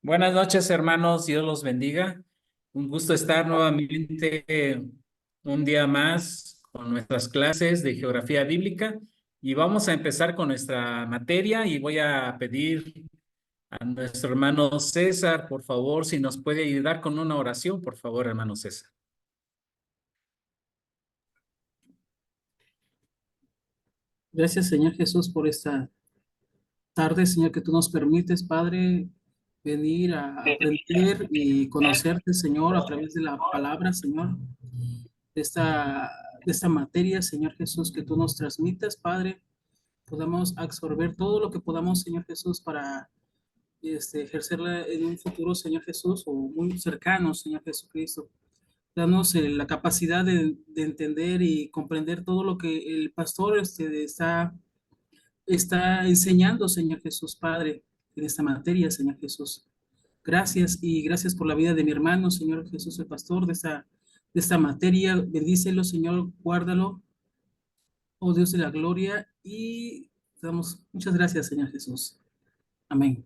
Buenas noches, hermanos. Dios los bendiga. Un gusto estar nuevamente un día más con nuestras clases de geografía bíblica y vamos a empezar con nuestra materia y voy a pedir a nuestro hermano César, por favor, si nos puede ayudar con una oración, por favor, hermano César. Gracias, Señor Jesús, por esta tarde, Señor, que tú nos permites, Padre, venir a aprender y conocerte, Señor, a través de la palabra, Señor, de esta, de esta materia, Señor Jesús, que tú nos transmites, Padre. Podamos absorber todo lo que podamos, Señor Jesús, para ejercerla en un futuro, Señor Jesús, o muy cercano, Señor Jesucristo. Danos la capacidad de entender y comprender todo lo que el pastor está enseñando, Señor Jesús, Padre, en esta materia, Señor Jesús. Gracias y gracias por la vida de mi hermano, Señor Jesús, el pastor de esta materia. Bendícelo, Señor, guárdalo, oh Dios de la gloria, y te damos muchas gracias, Señor Jesús. Amén.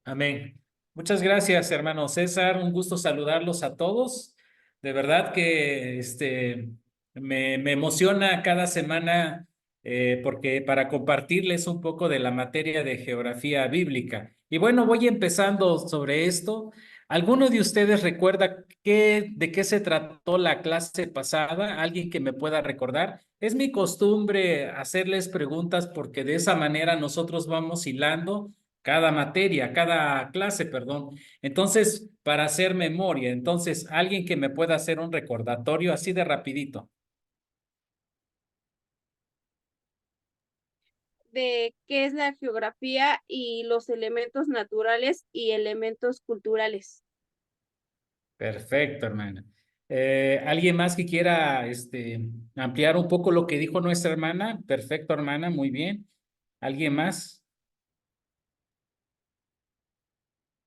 Amén. Muchas gracias, hermano César. Un gusto saludarlos a todos. De verdad que me emociona cada semana porque para compartirles un poco de la materia de geografía bíblica. Y bueno, voy empezando sobre esto. ¿Alguno de ustedes recuerda de qué se trató la clase pasada? ¿Alguien que me pueda recordar? Es mi costumbre hacerles preguntas porque de esa manera nosotros vamos hilando cada materia, cada clase, perdón. Entonces, para hacer memoria, entonces, alguien que me pueda hacer un recordatorio así de rapidito. De qué es la geografía y los elementos naturales y elementos culturales. Perfecto, hermana. ¿Alguien más que quiera ampliar un poco lo que dijo nuestra hermana? Perfecto, hermana, muy bien. ¿Alguien más?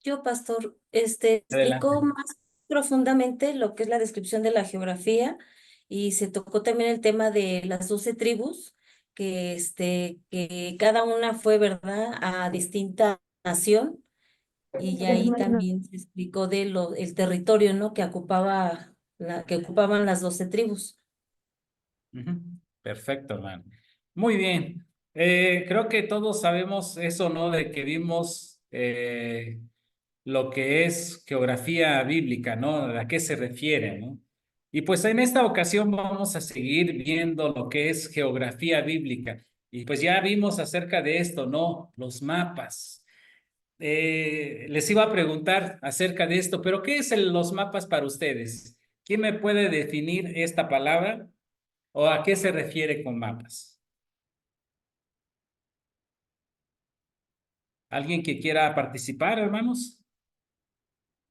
Yo, pastor, explicó Adelante. más profundamente lo que es la descripción de la geografía y se tocó también el tema de las 12 tribus, que cada una fue, ¿verdad?, a distinta nación y ahí también se explicó el territorio, ¿no?, que ocupaban las 12 tribus. Ujú. Perfecto, hermano. Muy bien. Creo que todos sabemos eso, ¿no? De que vimos lo que es geografía bíblica, ¿no? ¿A qué se refiere, ¿no? Y pues en esta ocasión vamos a seguir viendo lo que es geografía bíblica. Y pues ya vimos acerca de esto, ¿no? Los mapas. Les iba a preguntar acerca de esto, pero ¿qué es los mapas para ustedes? ¿Quién me puede definir esta palabra o a qué se refiere con mapas? ¿Alguien que quiera participar, hermanos?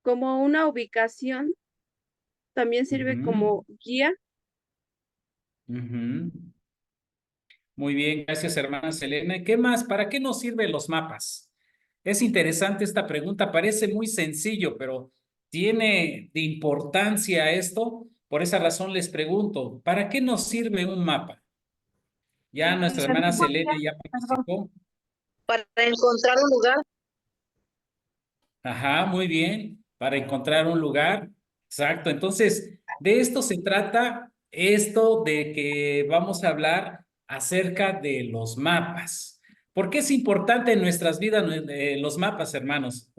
Como una ubicación, también sirve Ujú, como guía. ujú. Muy bien, gracias, hermana Selena. ¿Qué más? ¿Para qué nos sirven los mapas? Es interesante esta pregunta, parece muy sencillo, pero tiene de importancia esto. Por esa razón les pregunto, ¿para qué nos sirve un mapa? Ya nuestra hermana Selena ya participó. Para encontrar un lugar. Ajá, muy bien, para encontrar un lugar. Exacto. Entonces, de esto se trata, esto de que vamos a hablar acerca de los mapas. ¿Por qué es importante en nuestras vidas los mapas, hermanos?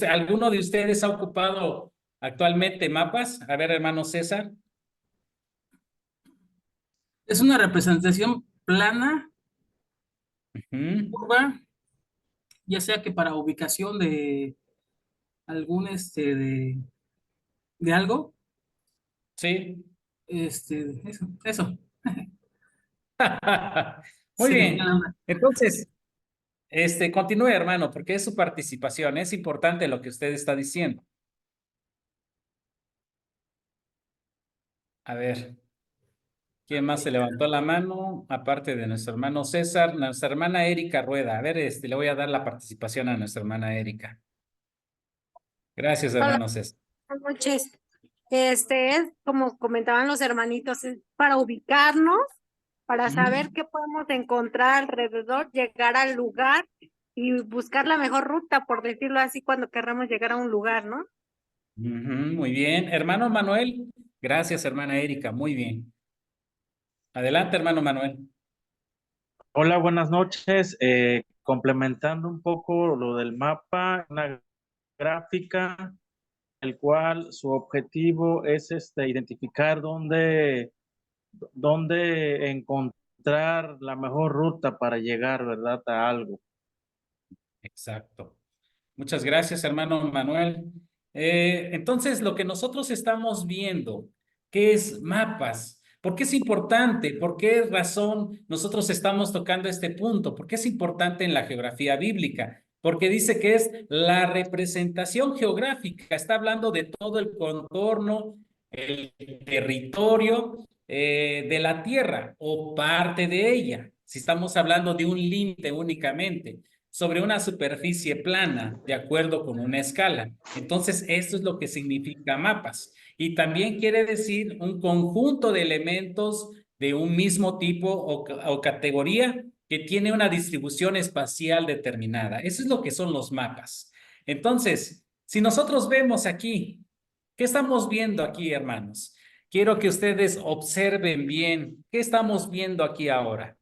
¿Alguno de ustedes ha ocupado actualmente mapas? A ver, hermano César. Es una representación plana, Ujú. curva, ya sea que para ubicación de algún, de algo, Sí. eso. Muy Se me fue la bien. onda. Entonces, continúe, hermano, porque es su participación. Es importante lo que usted está diciendo. A ver, ¿quién más se levantó la mano? Aparte de nuestro hermano César, nuestra hermana Erika Rueda. A ver, le voy a dar la participación a nuestra hermana Erika. Gracias, Hola, hermano César. buenas noches. Es como comentaban los hermanitos, es para ubicarnos, para Ujú. saber qué podemos encontrar alrededor, llegar al lugar y buscar la mejor ruta, por decirlo así, cuando querramos llegar a un lugar, ¿no? Muy bien. Hermano Manuel. Gracias, hermana Erika. Muy bien. Adelante, hermano Manuel. Hola, buenas noches. Complementando un poco lo del mapa, una gráfica, el cual su objetivo es identificar dónde encontrar la mejor ruta para llegar, ¿verdad?, a algo. Exacto. Muchas gracias, hermano Manuel. Entonces, lo que nosotros estamos viendo, ¿qué es mapas? ¿Por qué es importante? ¿Por qué razón nosotros estamos tocando este punto? ¿Por qué es importante en la geografía bíblica? Porque dice que es la representación geográfica, está hablando de todo el contorno, el territorio de la tierra o parte de ella. Si estamos hablando de un límite únicamente sobre una superficie plana, de acuerdo con una escala. Entonces, esto es lo que significa mapas. Y también quiere decir un conjunto de elementos de un mismo tipo o categoría que tiene una distribución espacial determinada. Eso es lo que son los mapas. Entonces, si nosotros vemos aquí, ¿qué estamos viendo aquí, hermanos? Quiero que ustedes observen bien qué estamos viendo aquí ahora.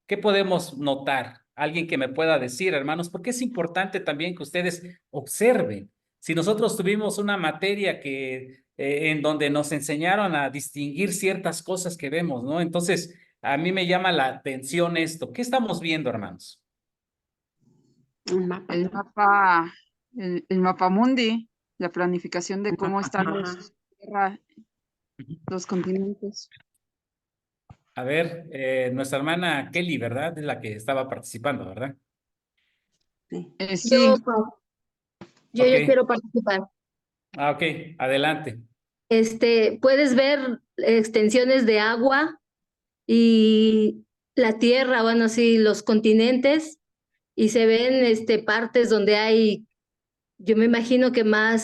¿Qué podemos notar? Alguien que me pueda decir, hermanos, porque es importante también que ustedes observen. Si nosotros tuvimos una materia en donde nos enseñaron a distinguir ciertas cosas que vemos, ¿no? Entonces, a mí me llama la atención esto. ¿Qué estamos viendo, hermanos? El mapa, el mapa mundi, la planificación de cómo están los continentes. A ver, nuestra hermana Kelly, ¿verdad? Es la que estaba participando, ¿verdad? Sí, Yo Ok. quiero participar. Ok, adelante. Puedes ver extensiones de agua y la tierra, bueno, sí, los continentes, y se ven partes donde hay, yo me imagino que una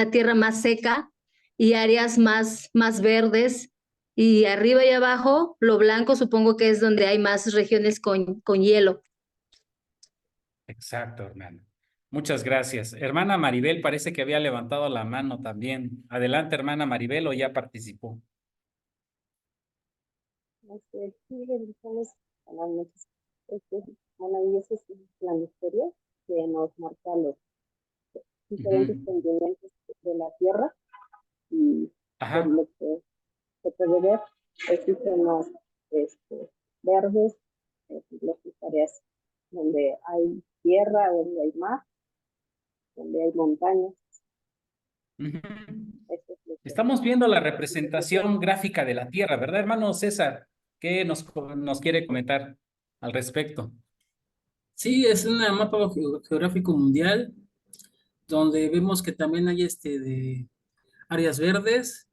tierra más seca y áreas más verdes, y arriba y abajo, lo blanco supongo que es donde hay más regiones con hielo. Exacto, hermano. Muchas gracias. Hermana Maribel parece que había levantado la mano también. Adelante, hermana Maribel, o ya participó. Sí, bendiciones, buenas noches. Maravilloso es la historia que nos marca los diferentes continentes de la Tierra y por lo que se puede ver, existen más verdes, las áreas donde hay tierra, donde hay mar, donde hay montañas. Estamos viendo la representación gráfica de la Tierra, ¿verdad, hermano César? ¿Qué nos quiere comentar al respecto? Sí, es un mapa geográfico mundial donde vemos que también hay de áreas verdes.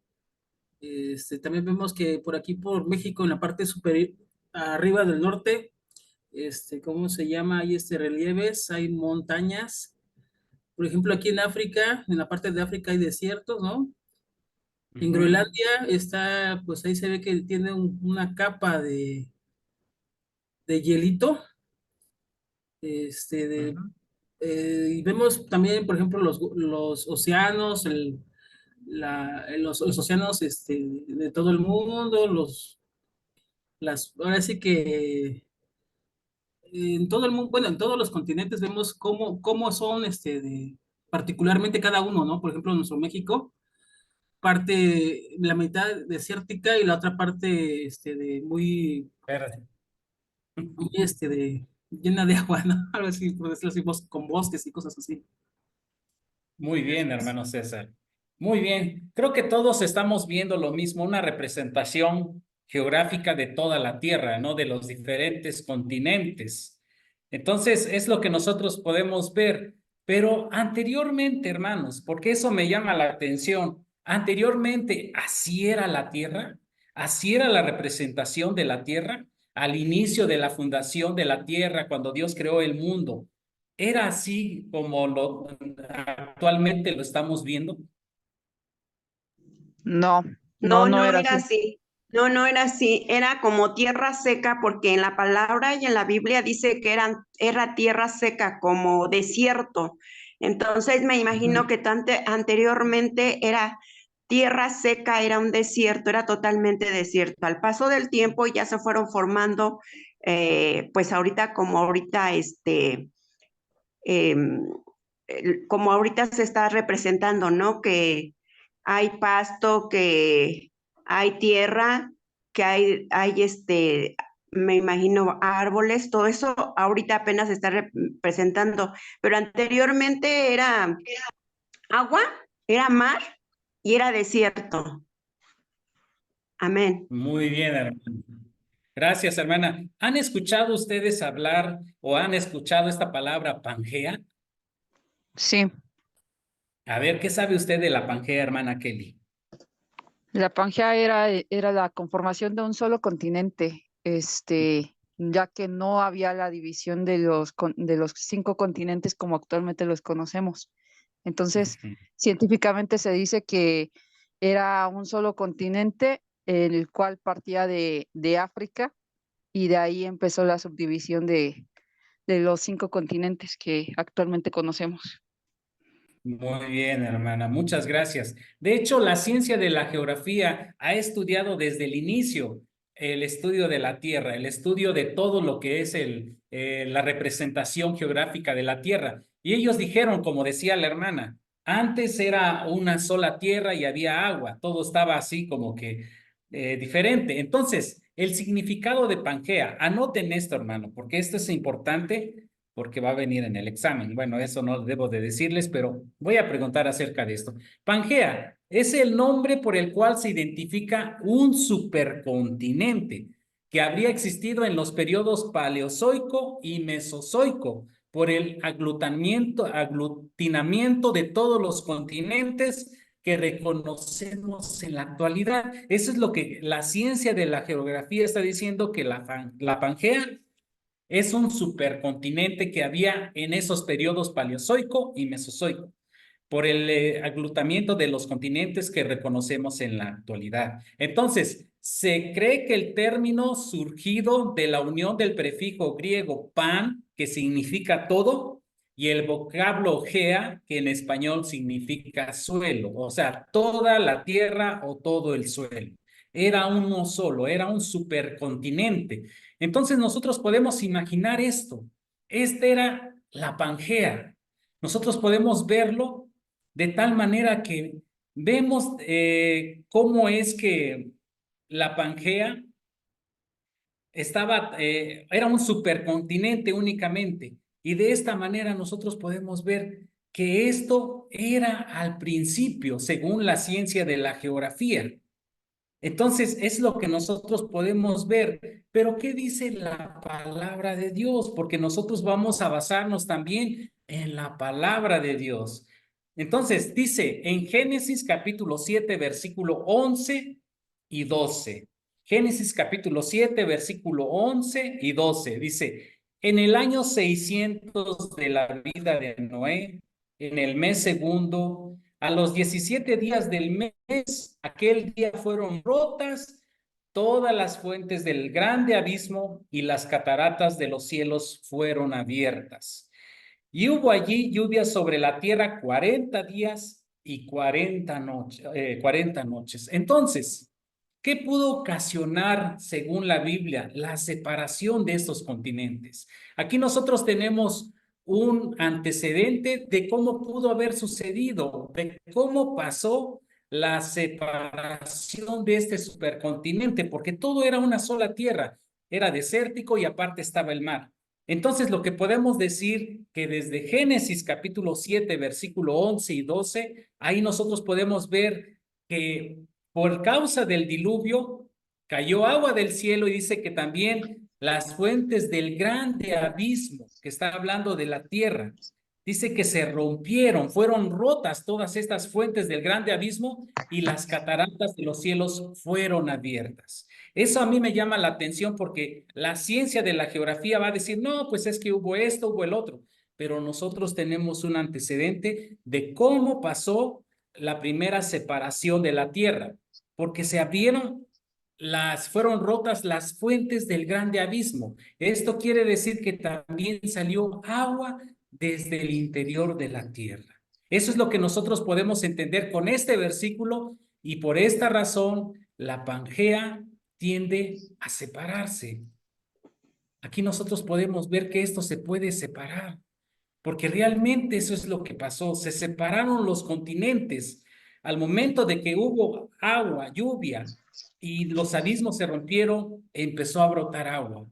También vemos que por aquí, por México, en la parte superior, arriba del norte, ¿cómo se llama? Hay relieves, hay montañas. Por ejemplo, aquí en África, en la parte de África hay desiertos, ¿no? En Groenlandia está, pues ahí se ve que tiene una capa de hielito. Y vemos también, por ejemplo, los océanos, los océanos de todo el mundo, ahora sí que en todo el mundo, bueno, en todos los continentes vemos cómo son, particularmente cada uno, ¿no? Por ejemplo, en nuestro México, parte, la mitad desértica y la otra parte, muy, Verde. muy, llena de agua, ¿no? Algo así, por decirlo así, con bosques y cosas así. Muy bien, hermano César. Muy bien. Creo que todos estamos viendo lo mismo, una representación geográfica de toda la Tierra, ¿no? De los diferentes continentes. Entonces, es lo que nosotros podemos ver. Pero anteriormente, hermanos, porque eso me llama la atención, anteriormente, ¿así era la Tierra? ¿Así era la representación de la Tierra? Al inicio de la fundación de la Tierra, cuando Dios creó el mundo. ¿Era así como actualmente lo estamos viendo? no No era era así. así. No, no era así, era como tierra seca, porque en la palabra y en la Biblia dice que era tierra seca, como desierto. Entonces me imagino que anteriormente era tierra seca, era un desierto, era totalmente desierto. Al paso del tiempo ya se fueron formando, pues ahorita como ahorita em, como ahorita se está representando, ¿no? Que hay pasto, que hay tierra, que hay me imagino árboles, todo eso ahorita apenas se está representando, pero anteriormente era agua, era mar y era desierto. Amén. Muy bien, hermana. Gracias, hermana. ¿Han escuchado ustedes hablar o han escuchado esta palabra Pangea? Sí, A ver, ¿qué sabe usted de la Pangea, hermana Kelly? la Pangea era la conformación de un solo continente, ya que no había la división de de los 5 continentes como actualmente los conocemos. Entonces, científicamente se dice que era un solo continente, el cual partía de África, y de ahí empezó la subdivisión de los 5 continentes que actualmente conocemos. Muy bien, hermana, muchas gracias. De hecho, la ciencia de la geografía ha estudiado desde el inicio el estudio de la Tierra, el estudio de todo lo que es la representación geográfica de la Tierra. Y ellos dijeron, como decía la hermana, antes era una sola tierra y había agua, todo estaba así como que diferente. Entonces, el significado de Pangea, anoten esto, hermano, porque esto es importante porque va a venir en el examen. Bueno, eso no debo de decirles, pero voy a preguntar acerca de esto. Pangea es el nombre por el cual se identifica un supercontinente que habría existido en los periodos Paleozoico y Mesozoico por el aglutinamiento de todos los continentes que reconocemos en la actualidad. Eso es lo que la ciencia de la geografía está diciendo, que la Pangea es un supercontinente que había en esos periodos Paleozoico y Mesozoico, por el agrupamiento de los continentes que reconocemos en la actualidad. Entonces, se cree que el término surgido de la unión del prefijo griego pan, que significa todo, y el vocablo gea, que en español significa suelo, o sea, toda la tierra o todo el suelo. Era uno solo, era un supercontinente. Entonces nosotros podemos imaginar esto. Esta era la Pangea. Nosotros podemos verlo de tal manera que vemos cómo es que la Pangea era un supercontinente únicamente. Y de esta manera nosotros podemos ver que esto era al principio, según la ciencia de la geografía. Entonces, es lo que nosotros podemos ver. Pero, ¿qué dice la palabra de Dios? Porque nosotros vamos a basarnos también en la palabra de Dios. Entonces, dice en Génesis capítulo 7, versículo 11 y 12. Génesis capítulo 7, versículo 11 y 12. Dice, en el año 600 de la vida de Noé, en el mes segundo, a los 17 días del mes, aquel día fueron rotas todas las fuentes del grande abismo y las cataratas de los cielos fueron abiertas. Y hubo allí lluvia sobre la tierra 40 días y 40 noches. Entonces, ¿qué pudo ocasionar, según la Biblia, la separación de estos continentes? Aquí nosotros tenemos un antecedente de cómo pudo haber sucedido, de cómo pasó la separación de este supercontinente, porque todo era una sola tierra, era desértico y aparte estaba el mar. Entonces, lo que podemos decir que desde Génesis capítulo 7, versículo 11 y 12, ahí nosotros podemos ver que por causa del diluvio cayó agua del cielo y dice que también las fuentes del grande abismo, que está hablando de la tierra, dice que se rompieron, fueron rotas todas estas fuentes del grande abismo y las cataratas de los cielos fueron abiertas. Eso a mí me llama la atención porque la ciencia de la geografía va a decir, no, pues es que hubo esto, hubo el otro, pero nosotros tenemos un antecedente de cómo pasó la primera separación de la tierra, porque se abrieron fueron rotas las fuentes del grande abismo. Esto quiere decir que también salió agua desde el interior de la tierra. Eso es lo que nosotros podemos entender con este versículo, y por esta razón la Pangea tiende a separarse. Aquí nosotros podemos ver que esto se puede separar, porque realmente eso es lo que pasó. Se separaron los continentes. Al momento de que hubo agua, lluvia, y los abismos se rompieron, empezó a brotar agua.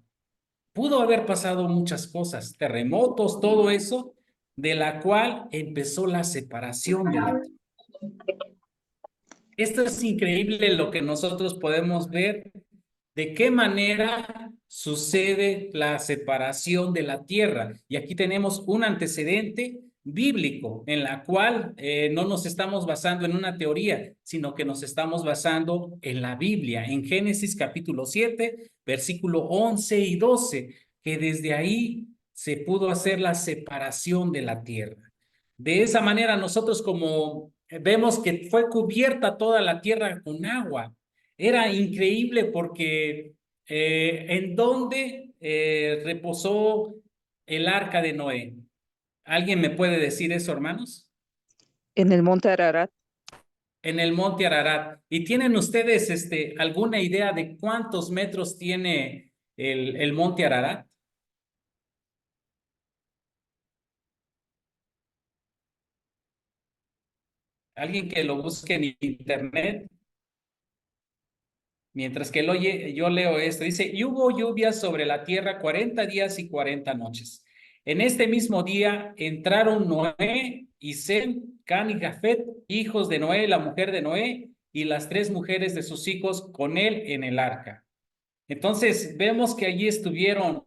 Pudo haber pasado muchas cosas, terremotos, todo eso, de la cual empezó la separación de la tierra. Esto es increíble lo que nosotros podemos ver, de qué manera sucede la separación de la tierra. Y aquí tenemos un antecedente bíblico en la cual no nos estamos basando en una teoría, sino que nos estamos basando en la Biblia, en Génesis capítulo 7, versículo 11 y 12, que desde ahí se pudo hacer la separación de la tierra. De esa manera nosotros como vemos que fue cubierta toda la tierra con agua. Era increíble porque ¿en dónde reposó el arca de Noé? ¿Alguien me puede decir eso, hermanos? En el monte Ararat. En el monte Ararat. ¿Y tienen ustedes alguna idea de cuántos metros tiene el monte Ararat? Alguien que lo busque en internet. Mientras que yo leo esto, dice, y hubo lluvias sobre la tierra 40 días y 40 noches. En este mismo día entraron Noé y Sem, Can y Jafet, hijos de Noé, la mujer de Noé, y las 3 mujeres de sus hijos con él en el arca. Entonces vemos que allí estuvieron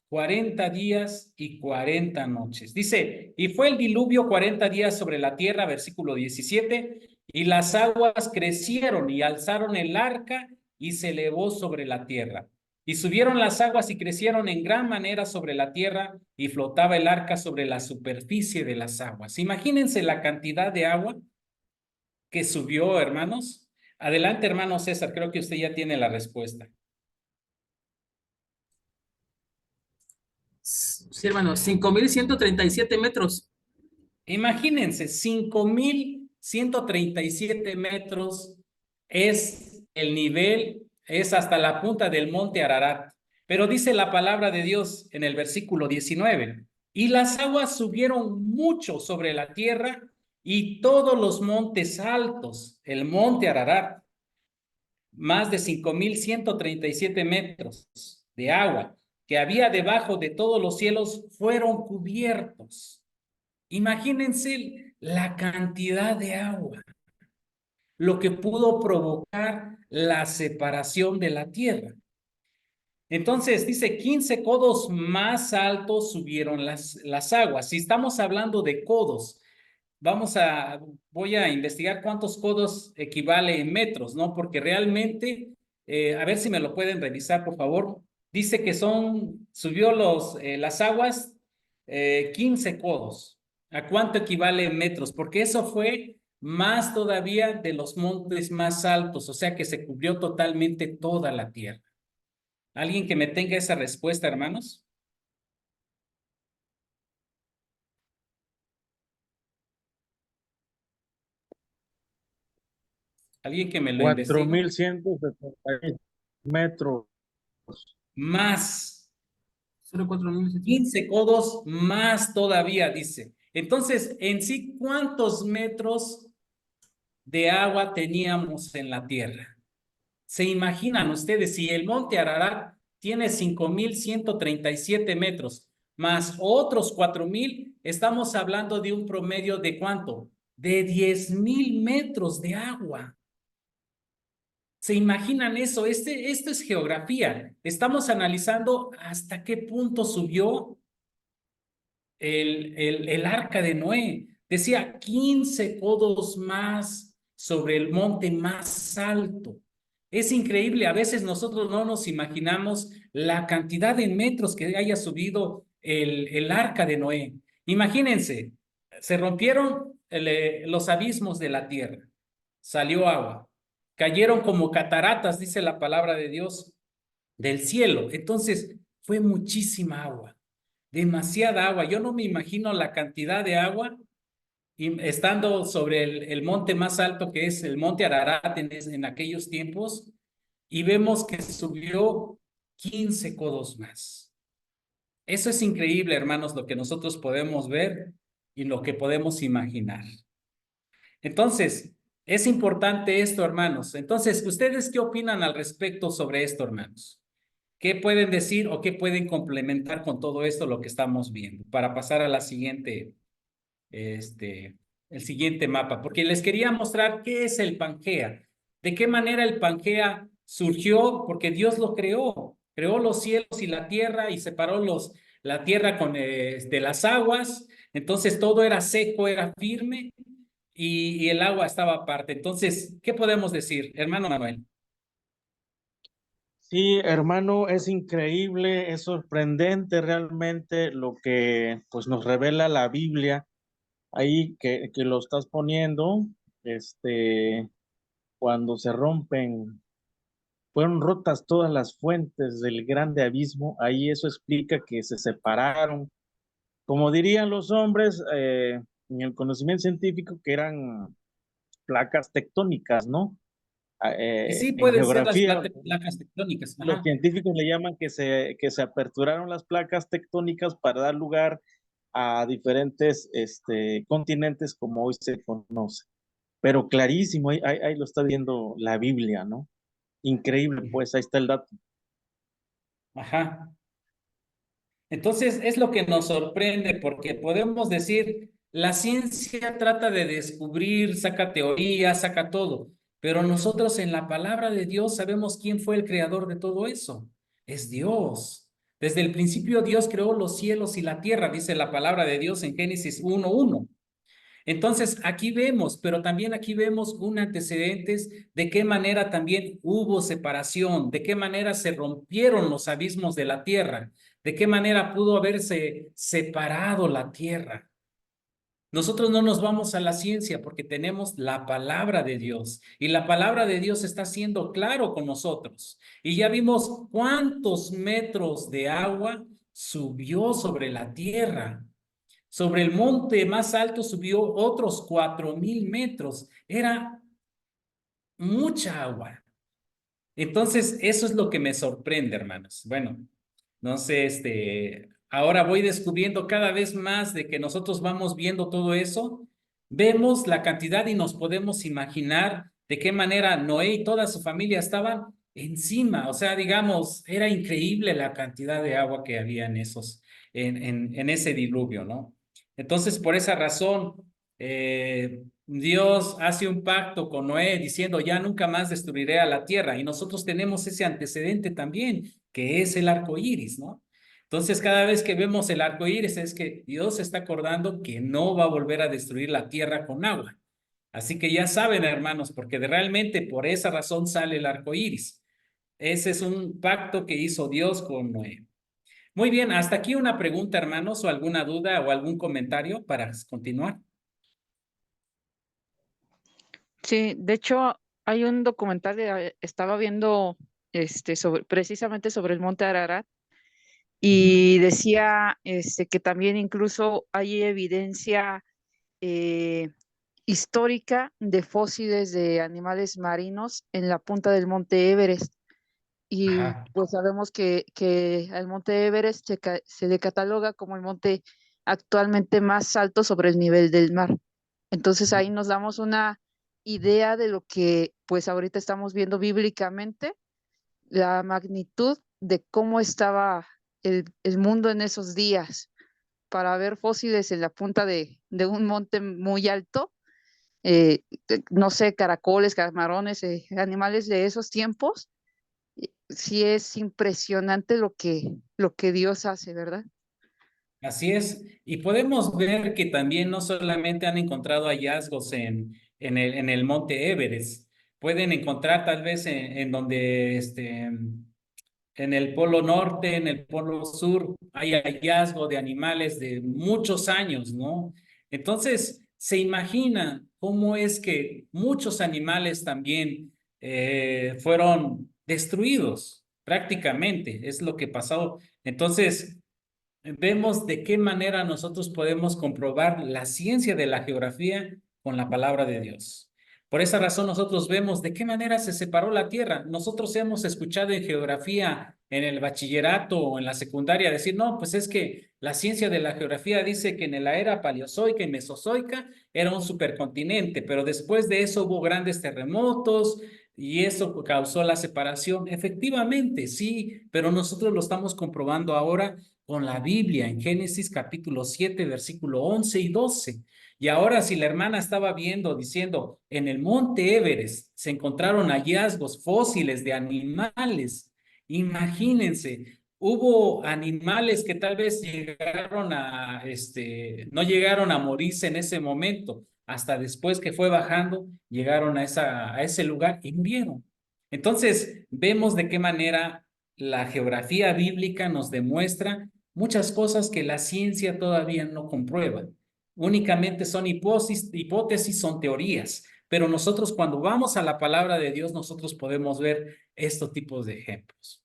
40 días y 40 noches. Dice, y fue el diluvio 40 días sobre la tierra, versículo 17, y las aguas crecieron y alzaron el arca y se elevó sobre la tierra. Y subieron las aguas y crecieron en gran manera sobre la tierra, y flotaba el arca sobre la superficie de las aguas. Imagínense la cantidad de agua que subió, hermanos. Adelante, hermano César, creo que usted ya tiene la respuesta. Sí, hermano, 5,137 metros. Imagínense, 5,137 metros es el nivel, es hasta la punta del monte Ararat. Pero dice la palabra de Dios en el versículo 19, y las aguas subieron mucho sobre la tierra y todos los montes altos, el monte Ararat, más de 5,137 metros de agua que había debajo de todos los cielos fueron cubiertos. Imagínense la cantidad de agua, lo que pudo provocar la separación de la tierra. Entonces dice 15 codos más altos subieron las aguas. Si estamos hablando de codos, voy a investigar cuántos codos equivale en metros, ¿no? Porque realmente, a ver si me lo pueden revisar, por favor. Dice que subió las aguas 15 codos. ¿A cuánto equivale en metros? Porque eso fue más todavía de los montes más altos, o sea que se cubrió totalmente toda la tierra. ¿Alguien que me tenga esa respuesta, hermanos? ¿Alguien que me lo investigue? 4,170 metros. Más. 0,4,170. 15 codos más todavía, dice. Entonces, en sí, ¿cuántos metros de agua teníamos en la tierra? ¿Se imaginan ustedes si el monte Ararat tiene 5,137 metros más otros 4,000? Estamos hablando de un promedio de ¿cuánto? De 10,000 metros de agua. ¿Se imaginan eso? Esto es geografía. Estamos analizando hasta qué punto subió el arca de Noé. Decía 15 codos más sobre el monte más alto. Es increíble, a veces nosotros no nos imaginamos la cantidad de metros que haya subido el arca de Noé. Imagínense, se rompieron los abismos de la tierra, salió agua. cayeron como cataratas, dice la palabra de Dios, del cielo. Entonces, fue muchísima agua, demasiada agua. Yo no me imagino la cantidad de agua estando sobre el monte más alto, que es el monte Ararat en aquellos tiempos, y vemos que subió 15 codos más. Eso es increíble, hermanos, lo que nosotros podemos ver y lo que podemos imaginar. Entonces, es importante esto, hermanos. Entonces, ¿ustedes qué opinan al respecto sobre esto, hermanos? ¿Qué pueden decir o qué pueden complementar con todo esto lo que estamos viendo? Para pasar a la siguiente, el siguiente mapa, porque les quería mostrar qué es el Pangea, de qué manera el Pangea surgió, porque Dios lo creó los cielos y la tierra y separó la tierra de las aguas, entonces todo era seco, era firme y el agua estaba aparte. Entonces, ¿qué podemos decir, hermano Manuel? Sí, hermano, es increíble, es sorprendente realmente lo que pues nos revela la Biblia ahí que lo estás poniendo, cuando se rompen, fueron rotas todas las fuentes del grande abismo, ahí eso explica que se separaron, como dirían los hombres en el conocimiento científico, que eran placas tectónicas, ¿no? Y sí, En pueden ser las geografía, placas tectónicas. los Ajá. científicos le llaman que se aperturaron las placas tectónicas para dar lugar a diferentes continentes como hoy se conoce. Pero clarísimo, ahí lo está viendo la Biblia, ¿no? Increíble, pues ahí está el dato. Ajá. Entonces, es lo que nos sorprende porque podemos decir, la ciencia trata de descubrir, saca teorías, saca todo, pero nosotros en la palabra de Dios sabemos quién fue el creador de todo eso. Es Dios. Desde el principio Dios creó los cielos y la tierra, dice la palabra de Dios en Génesis 1:1. Entonces, aquí vemos, pero también aquí vemos un antecedentes de qué manera también hubo separación, de qué manera se rompieron los abismos de la tierra, de qué manera pudo haberse separado la tierra. Nosotros no nos vamos a la ciencia porque tenemos la palabra de Dios y la palabra de Dios está siendo claro con nosotros. Y ya vimos cuántos metros de agua subió sobre la tierra. Sobre el monte más alto subió otros 4,000 metros. Era mucha agua. Entonces, eso es lo que me sorprende, hermanos. Bueno, no sé, ahora voy descubriendo cada vez más de que nosotros vamos viendo todo eso, vemos la cantidad y nos podemos imaginar de qué manera Noé y toda su familia estaban encima. O sea, digamos, era increíble la cantidad de agua que había en ese diluvio, ¿no? Entonces, por esa razón, Dios hace un pacto con Noé diciendo, ya nunca más destruiré a la tierra. Y nosotros tenemos ese antecedente también, que es el arco iris, ¿no? Entonces, cada vez que vemos el arco iris es que Dios se está acordando que no va a volver a destruir la tierra con agua. Así que ya saben, hermanos, porque realmente por esa razón sale el arco iris. Ese es un pacto que hizo Dios con Noé. Muy bien, hasta aquí una pregunta, hermanos, o alguna duda o algún comentario para continuar. Sí, de hecho, hay un documental estaba viendo precisamente sobre el monte Ararat y decía que también incluso hay evidencia eh, histórica de fósiles de animales marinos en la punta del monte Everest. Y Ajá. pues sabemos que el monte Everest se le cataloga como el monte actualmente más alto sobre el nivel del mar. Entonces ahí nos damos una idea de lo que pues ahorita estamos viendo bíblicamente, la magnitud de cómo estaba el mundo en esos días. Para ver fósiles en la punta de un monte muy alto, no sé, caracoles, camarones, animales de esos tiempos, sí es impresionante lo que Dios hace, ¿verdad? Así es. Y podemos ver que también no solamente han encontrado hallazgos en el monte Everest, pueden encontrar tal vez en donde en el polo norte, en el polo sur, hay hallazgo de animales de muchos años, ¿no? Entonces, se imagina cómo es que muchos animales también fueron destruidos prácticamente, es lo que pasó. Entonces, vemos de qué manera nosotros podemos comprobar la ciencia de la geografía con la palabra de Dios. Por esa razón nosotros vemos de qué manera se separó la tierra. Nosotros hemos escuchado en geografía, en el bachillerato o en la secundaria decir, no, pues es que la ciencia de la geografía dice que en la era paleozoica y mesozoica era un supercontinente, pero después de eso hubo grandes terremotos y eso causó la separación. Efectivamente, sí, pero nosotros lo estamos comprobando ahora con la Biblia en Génesis capítulo 7, versículo 11 y 12. Y ahora si la hermana estaba viendo, diciendo, en el monte Everest se encontraron hallazgos fósiles de animales. Imagínense, hubo animales que tal vez llegaron a, no llegaron a morirse en ese momento. Hasta después que fue bajando, llegaron a ese lugar y murieron. Entonces, vemos de qué manera la geografía bíblica nos demuestra muchas cosas que la ciencia todavía no comprueba. Únicamente son hipótesis, son teorías, pero nosotros cuando vamos a la palabra de Dios, nosotros podemos ver estos tipos de ejemplos.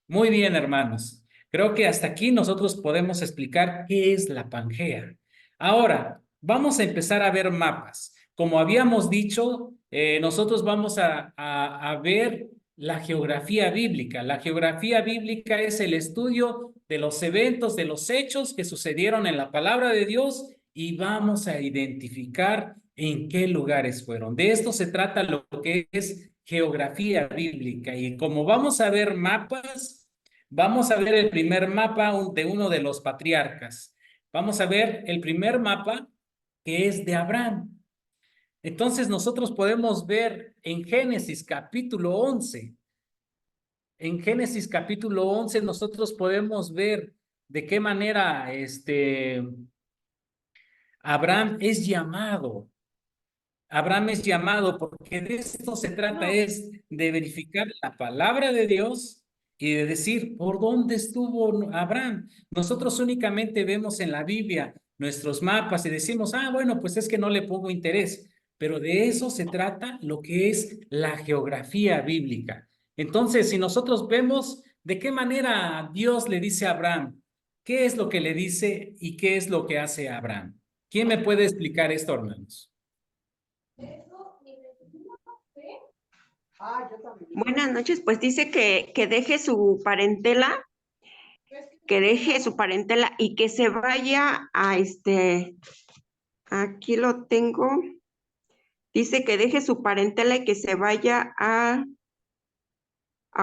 Muy bien, hermanos. Creo que hasta aquí nosotros podemos explicar qué es la Pangea. Ahora, vamos a empezar a ver mapas. Como habíamos dicho, nosotros vamos a ver la geografía bíblica. La geografía bíblica es el estudio de los eventos, de los hechos que sucedieron en la palabra de Dios y vamos a identificar en qué lugares fueron. De esto se trata lo que es geografía bíblica. Y como vamos a ver mapas, vamos a ver el primer mapa de uno de los patriarcas. Vamos a ver el primer mapa que es de Abraham. Entonces nosotros podemos ver en Génesis capítulo 11. En Génesis capítulo 11 nosotros podemos ver de qué manera Abraham es llamado. Abraham es llamado porque de esto se trata, es de verificar la palabra de Dios y de decir, ¿por dónde estuvo Abraham? Nosotros únicamente vemos en la Biblia nuestros mapas y decimos, bueno, pues es que no le pongo interés, pero de eso se trata lo que es la geografía bíblica. Entonces, si nosotros vemos de qué manera Dios le dice a Abraham, qué es lo que le dice y qué es lo que hace Abraham. ¿Quién me puede explicar esto, hermanos? Buenas noches, pues dice que deje su parentela, y que se vaya a aquí lo tengo, dice que deje su parentela y que se vaya a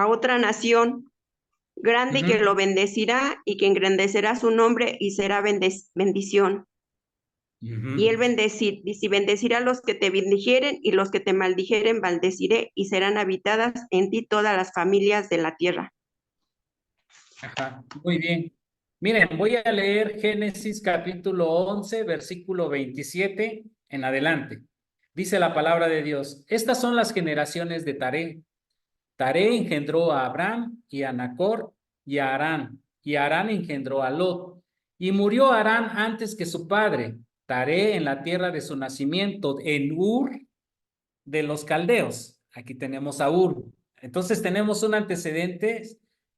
otra nación grande y que lo bendecirá y que engrandecerá su nombre y será bendición. Y él bendecirá a los que te bendijeren y los que te maldijeren maldeciré y serán habitadas en ti todas las familias de la tierra. Ajá, muy bien. Miren, voy a leer Génesis capítulo 11, versículo 27 en adelante. Dice la palabra de Dios, estas son las generaciones de Taré. Taré engendró a Abraham y a Nacor y a Harán, y Harán engendró a Lot. Y murió Harán antes que su padre, Taré en la tierra de su nacimiento, en Ur de los caldeos. Aquí tenemos a Ur. Entonces tenemos un antecedente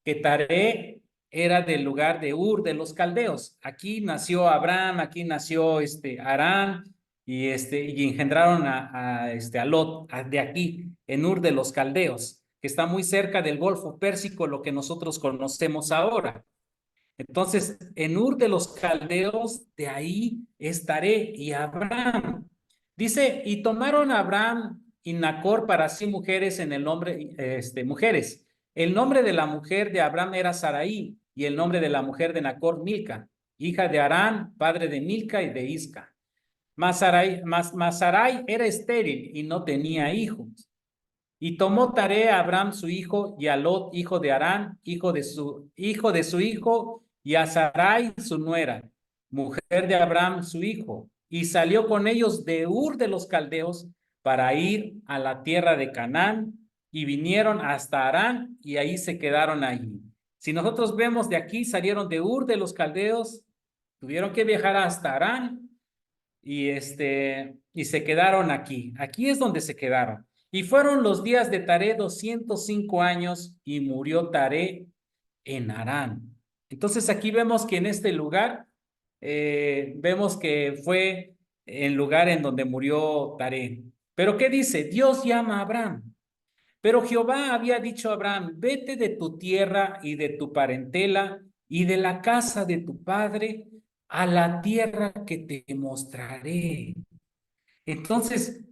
que Taré era del lugar de Ur de los caldeos. Aquí nació Abraham, aquí nació Harán y engendraron a Lot de aquí, en Ur de los caldeos, que está muy cerca del Golfo Pérsico, lo que nosotros conocemos ahora. Entonces, en Ur de los caldeos, de ahí estaré y Abraham. Dice, y tomaron a Abraham y Nacor para sí mujeres en el nombre, mujeres. El nombre de la mujer de Abraham era Sarai y el nombre de la mujer de Nacor, Milca, hija de Harán, padre de Milca y de Isca. Mas Sarai era estéril y no tenía hijos. Y tomó Taré a Abraham su hijo y a Lot, hijo de Harán, hijo de su hijo, y a Sarai su nuera, mujer de Abraham su hijo, y salió con ellos de Ur de los caldeos para ir a la tierra de Canaán, y vinieron hasta Harán, y ahí se quedaron allí. Si nosotros vemos de aquí, salieron de Ur de los caldeos, tuvieron que viajar hasta Harán, y se quedaron aquí. Aquí es donde se quedaron. Y fueron los días de Taré 205 años y murió Taré en Harán. Entonces aquí vemos que en este lugar, vemos que fue el lugar en donde murió Taré. Pero ¿qué dice? Dios llama a Abraham. Pero Jehová había dicho a Abraham, vete de tu tierra y de tu parentela y de la casa de tu padre a la tierra que te mostraré. Entonces,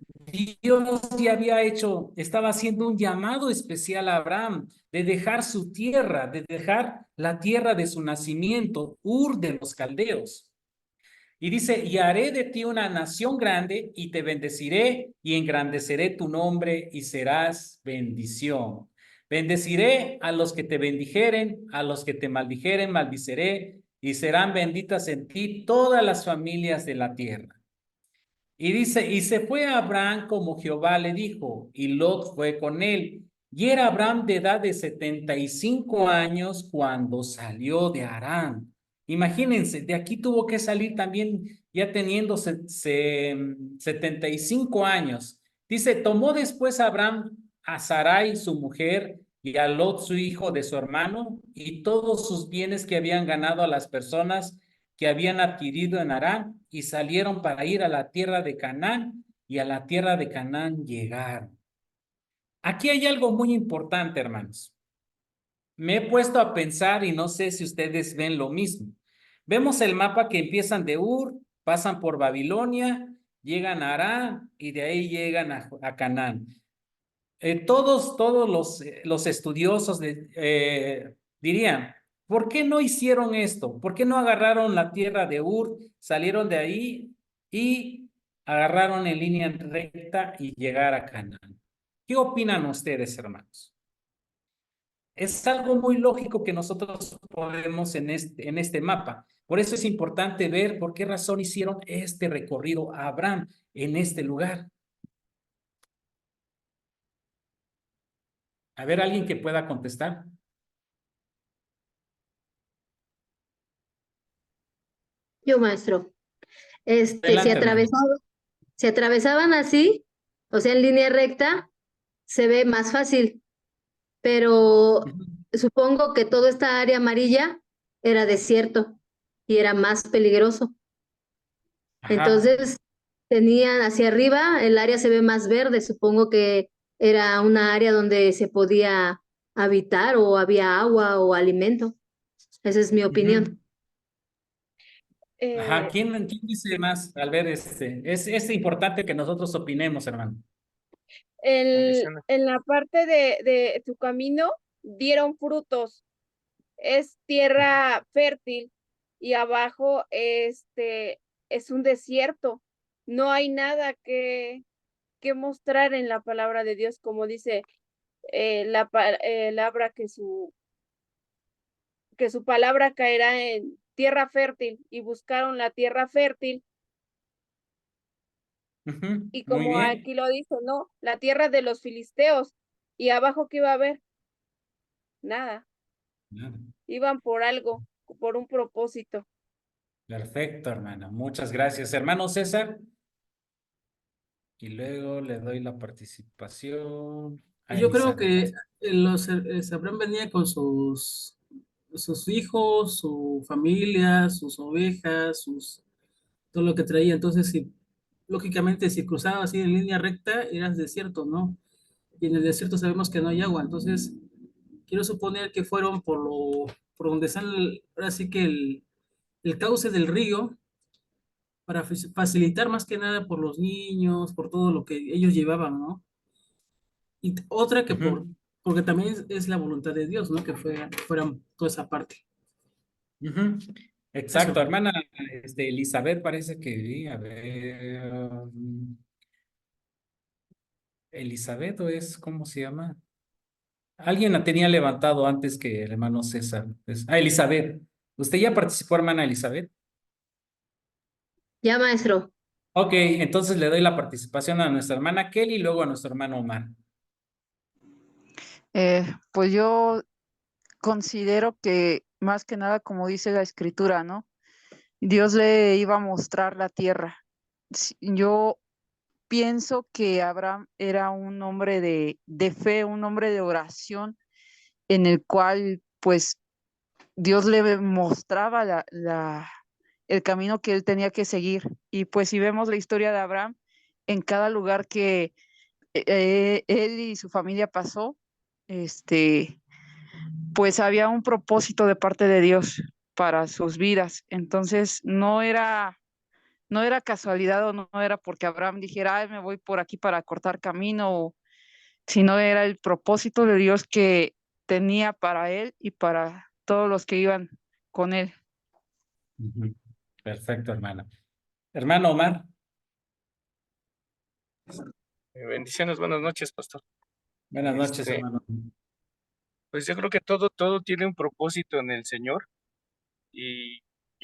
Dios ya había hecho, estaba haciendo un llamado especial a Abraham de dejar su tierra, de dejar la tierra de su nacimiento, Ur de los Caldeos. Y dice, y haré de ti una nación grande y te bendeciré y engrandeceré tu nombre y serás bendición. Bendeciré a los que te bendijeren, a los que te maldijeren, maldiciré y serán benditas en ti todas las familias de la tierra. Y dice, y se fue a Abraham como Jehová le dijo, y Lot fue con él. Y era Abraham de edad de 75 años cuando salió de Harán. Imagínense, de aquí tuvo que salir también ya teniendo 75 años. Dice, tomó después Abraham a Sarai su mujer y a Lot su hijo de su hermano y todos sus bienes que habían ganado a las personas que habían adquirido en Harán y salieron para ir a la tierra de Canaán y a la tierra de Canaán llegaron. Aquí hay algo muy importante, hermanos. Me he puesto a pensar y no sé si ustedes ven lo mismo. Vemos el mapa que empiezan de Ur, pasan por Babilonia, llegan a Harán y de ahí llegan a Canaán. Todos los estudiosos dirían, ¿por qué no hicieron esto? ¿Por qué no agarraron la tierra de Ur, salieron de ahí y agarraron en línea recta y llegar a Canaán? ¿Qué opinan ustedes, hermanos? Es algo muy lógico que nosotros podemos en este mapa. Por eso es importante ver por qué razón hicieron este recorrido a Abraham en este lugar. A ver, alguien que pueda contestar. Yo, maestro. Adelante, hermano. Si atravesaban así, o sea, en línea recta, se ve más fácil, pero supongo que toda esta área amarilla era desierto y era más peligroso. Ajá. Entonces, tenían hacia arriba, el área se ve más verde, supongo que era una área donde se podía habitar o había agua o alimento. Esa es mi opinión. Ajá, ¿quién dice más? Al ver, es importante que nosotros opinemos, hermano. En la parte de tu camino dieron frutos, es tierra fértil y abajo es un desierto. No hay nada que mostrar en la palabra de Dios, como dice la palabra que su palabra caerá en tierra fértil y buscaron la tierra fértil. Y Muy como bien. aquí lo dice, ¿no? La tierra de los filisteos. ¿Y abajo qué iba a haber? Nada. Nada. Iban por algo, por un propósito. Perfecto, hermano. Muchas gracias. Hermano César. Y luego le doy la participación a Yo creo Elizabeth. que Abraham venía con sus hijos, su familia, sus ovejas, todo lo que traía. Entonces, lógicamente, si cruzaba así en línea recta, era desierto, ¿no? Y en el desierto sabemos que no hay agua. Entonces, quiero suponer que fueron por donde sale, ahora sí que el cauce del río, para facilitar más que nada por los niños, por todo lo que ellos llevaban, ¿no? Y otra que porque también es la voluntad de Dios, ¿no? Que fueran toda esa parte. Exacto, Eso. hermana Elizabeth parece que vi, a ver. Elizabeth, ¿o es cómo se llama? Alguien la tenía levantado antes que el hermano César. Elizabeth. ¿Usted ya participó, hermana Elizabeth? Ya, maestro. Ok, entonces le doy la participación a nuestra hermana Kelly y luego a nuestro hermano Omar. Pues yo considero que más que nada, como dice la escritura, ¿no? Dios le iba a mostrar la tierra. Yo pienso que Abraham era un hombre de fe, un hombre de oración, en el cual pues Dios le mostraba el camino que él tenía que seguir. Y pues si vemos la historia de Abraham, en cada lugar que él y su familia pasó, pues había un propósito de parte de Dios para sus vidas. Entonces no era casualidad o no era porque Abraham dijera, ay, me voy por aquí para cortar camino, sino era el propósito de Dios que tenía para él y para todos los que iban con él. Ujú. Perfecto, hermana. Hermano Omar. Bendiciones, buenas noches, pastor. Buenas noches, hermano. Pues yo creo que todo tiene un propósito en el Señor. Y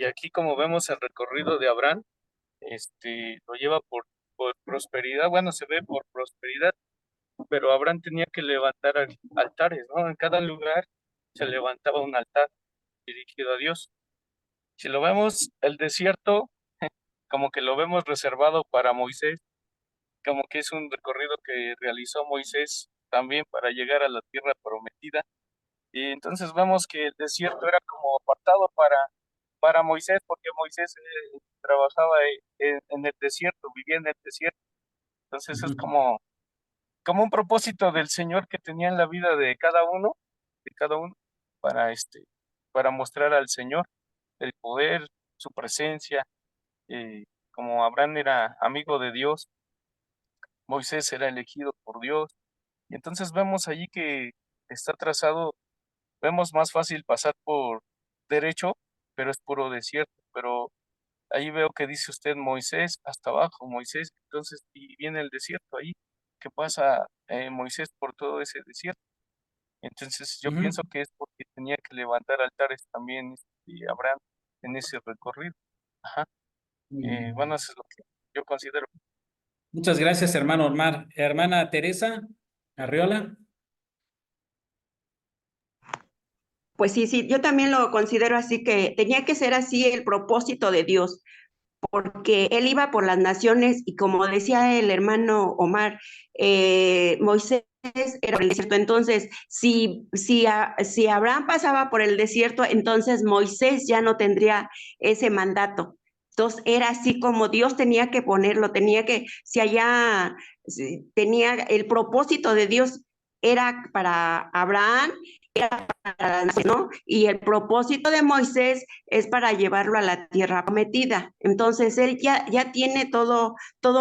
aquí, como vemos el recorrido de Abraham, lo lleva por prosperidad. Bueno, se ve por prosperidad, pero Abraham tenía que levantar altares, ¿no? En cada lugar se levantaba un altar dirigido a Dios. Si lo vemos, el desierto, como que lo vemos reservado para Moisés, como que es un recorrido que realizó Moisés también para llegar a la tierra prometida. Y entonces vemos que el desierto era como apartado para Moisés, porque Moisés trabajaba en el desierto, vivía en el desierto. Entonces es como un propósito del Señor que tenía en la vida de cada uno, para para mostrar al Señor el poder, su presencia. Como Abraham era amigo de Dios, Moisés era elegido por Dios. Y entonces vemos allí que está trazado, vemos más fácil pasar por derecho, pero es puro desierto. Pero ahí veo que dice usted Moisés hasta abajo, Moisés, entonces, y viene el desierto ahí, que pasa Moisés por todo ese desierto. Entonces yo pienso que es porque tenía que levantar altares también Abraham en ese recorrido. Ajá. Bueno, eso es lo que yo considero. Muchas gracias, hermano Omar. Hermana Teresa Arriola. Pues sí, yo también lo considero así, que tenía que ser así el propósito de Dios, porque él iba por las naciones y como decía el hermano Omar, Moisés era por el desierto. Entonces, si Abraham pasaba por el desierto, entonces Moisés ya no tendría ese mandato. Entonces, era así como Dios tenía que ponerlo, tenía el propósito de Dios, era para Abraham, ¿no? Y el propósito de Moisés es para llevarlo a la tierra prometida. Entonces, él ya tiene todo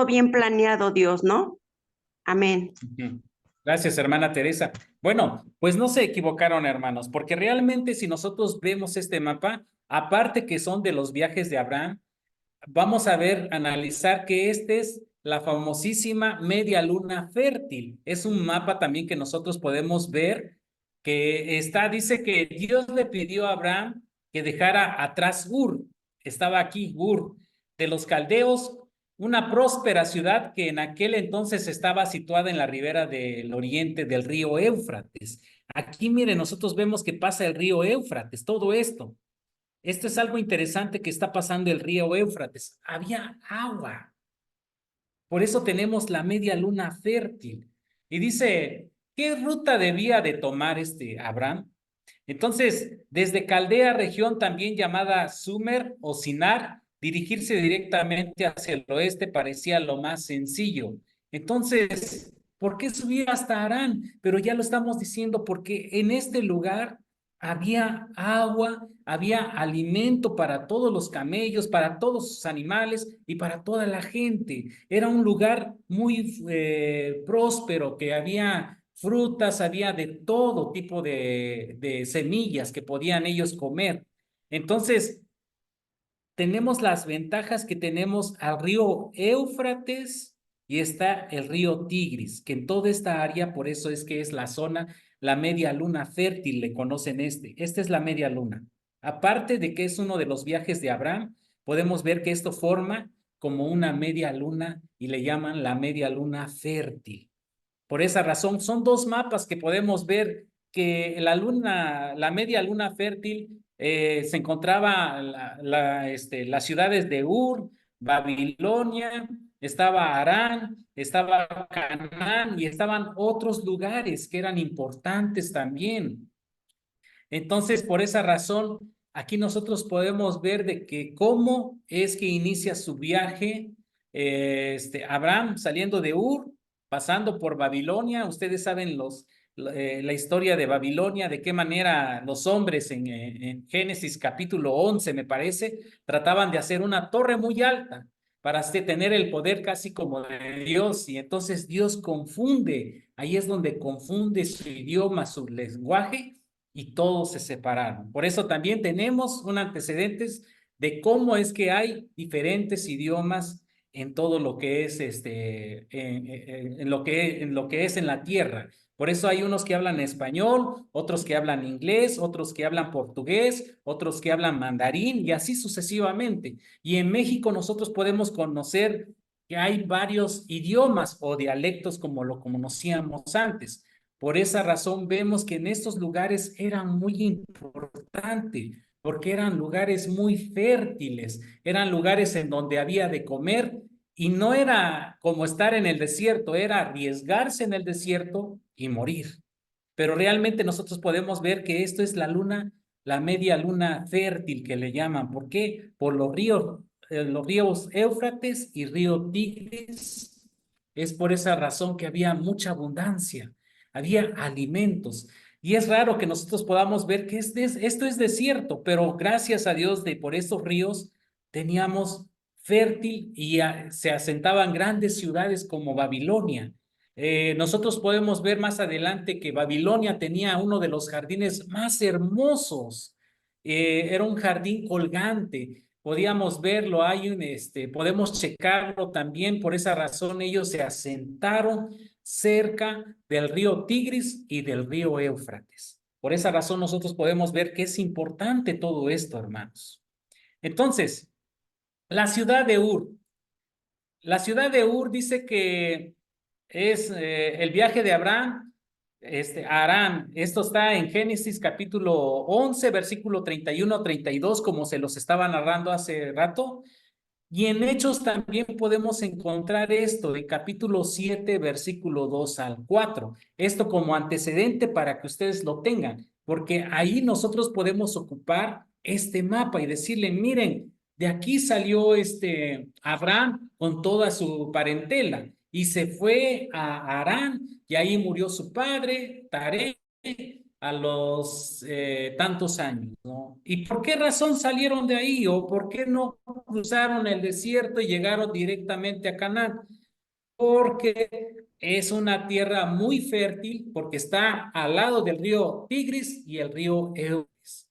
bien planeado, Dios, ¿no? Amén. Gracias, hermana Teresa. Bueno, pues no se equivocaron, hermanos, porque realmente si nosotros vemos este mapa, aparte que son de los viajes de Abraham, vamos a ver, analizar que este es la famosísima media luna fértil. Es un mapa también que nosotros podemos ver que dice que Dios le pidió a Abraham que dejara atrás Ur. Estaba aquí Ur, de los caldeos, una próspera ciudad que en aquel entonces estaba situada en la ribera del oriente del río Éufrates. Aquí, miren, nosotros vemos que pasa el río Éufrates, todo esto. Esto es algo interesante que está pasando el río Éufrates. Había agua. Por eso tenemos la media luna fértil. Y dice, ¿qué ruta debía de tomar Abraham? Entonces, desde Caldea, región también llamada Sumer o Sinar, dirigirse directamente hacia el oeste parecía lo más sencillo. Entonces, ¿por qué subir hasta Harán? Pero ya lo estamos diciendo, porque en este lugar había agua, había alimento para todos los camellos, para todos los animales y para toda la gente. Era un lugar muy próspero, que había frutas, había de todo tipo de semillas que podían ellos comer. Entonces, tenemos las ventajas que tenemos al río Éufrates y está el río Tigris, que en toda esta área, por eso es que es la zona, la media luna fértil, le conocen Esta es la media luna. Aparte de que es uno de los viajes de Abraham, podemos ver que esto forma como una media luna y le llaman la media luna fértil. Por esa razón, son dos mapas que podemos ver que la media luna fértil se encontraba las ciudades de Ur, Babilonia, Estaba Harán, estaba Canaán y estaban otros lugares que eran importantes también. Entonces, por esa razón, aquí nosotros podemos ver de que cómo es que inicia su viaje Abraham saliendo de Ur, pasando por Babilonia. Ustedes saben la historia de Babilonia, de qué manera los hombres en Génesis capítulo 11, me parece, trataban de hacer una torre muy alta para tener el poder casi como de Dios. Y entonces Dios confunde, ahí es donde confunde su idioma, su lenguaje, y todos se separaron. Por eso también tenemos un antecedentes de cómo es que hay diferentes idiomas en todo lo que es en lo que es en la tierra. Por eso hay unos que hablan español, otros que hablan inglés, otros que hablan portugués, otros que hablan mandarín y así sucesivamente. Y en México nosotros podemos conocer que hay varios idiomas o dialectos como lo conocíamos antes. Por esa razón vemos que en estos lugares era muy importante, porque eran lugares muy fértiles, eran lugares en donde había de comer y no era como estar en el desierto, era arriesgarse en el desierto y morir. Pero realmente nosotros podemos ver que esto es la luna, la media luna fértil que le llaman. ¿Por qué? Por los ríos Éufrates y río Tigris. Es por esa razón que había mucha abundancia, había alimentos. Y es raro que nosotros podamos ver que esto es desierto, pero gracias a Dios por estos ríos teníamos fértil y se asentaban grandes ciudades como Babilonia. Nosotros podemos ver más adelante que Babilonia tenía uno de los jardines más hermosos. Era un jardín colgante. Podíamos verlo, podemos checarlo también. Por esa razón ellos se asentaron cerca del río Tigris y del río Éufrates. Por esa razón nosotros podemos ver que es importante todo esto, hermanos. Entonces, la ciudad de Ur. La ciudad de Ur dice que es el viaje de Abraham, Harán. Esto está en Génesis capítulo 11, versículo 31 a 32, como se los estaba narrando hace rato. Y en Hechos también podemos encontrar esto, en capítulo 7, versículo 2 al 4. Esto como antecedente para que ustedes lo tengan, porque ahí nosotros podemos ocupar este mapa y decirle, miren, de aquí salió Abraham con toda su parentela y se fue a Harán y ahí murió su padre, Taré, a los tantos años, ¿no? ¿Y por qué razón salieron de ahí? ¿O por qué no cruzaron el desierto y llegaron directamente a Canaán? Porque es una tierra muy fértil, porque está al lado del río Tigris y el río Éufrates.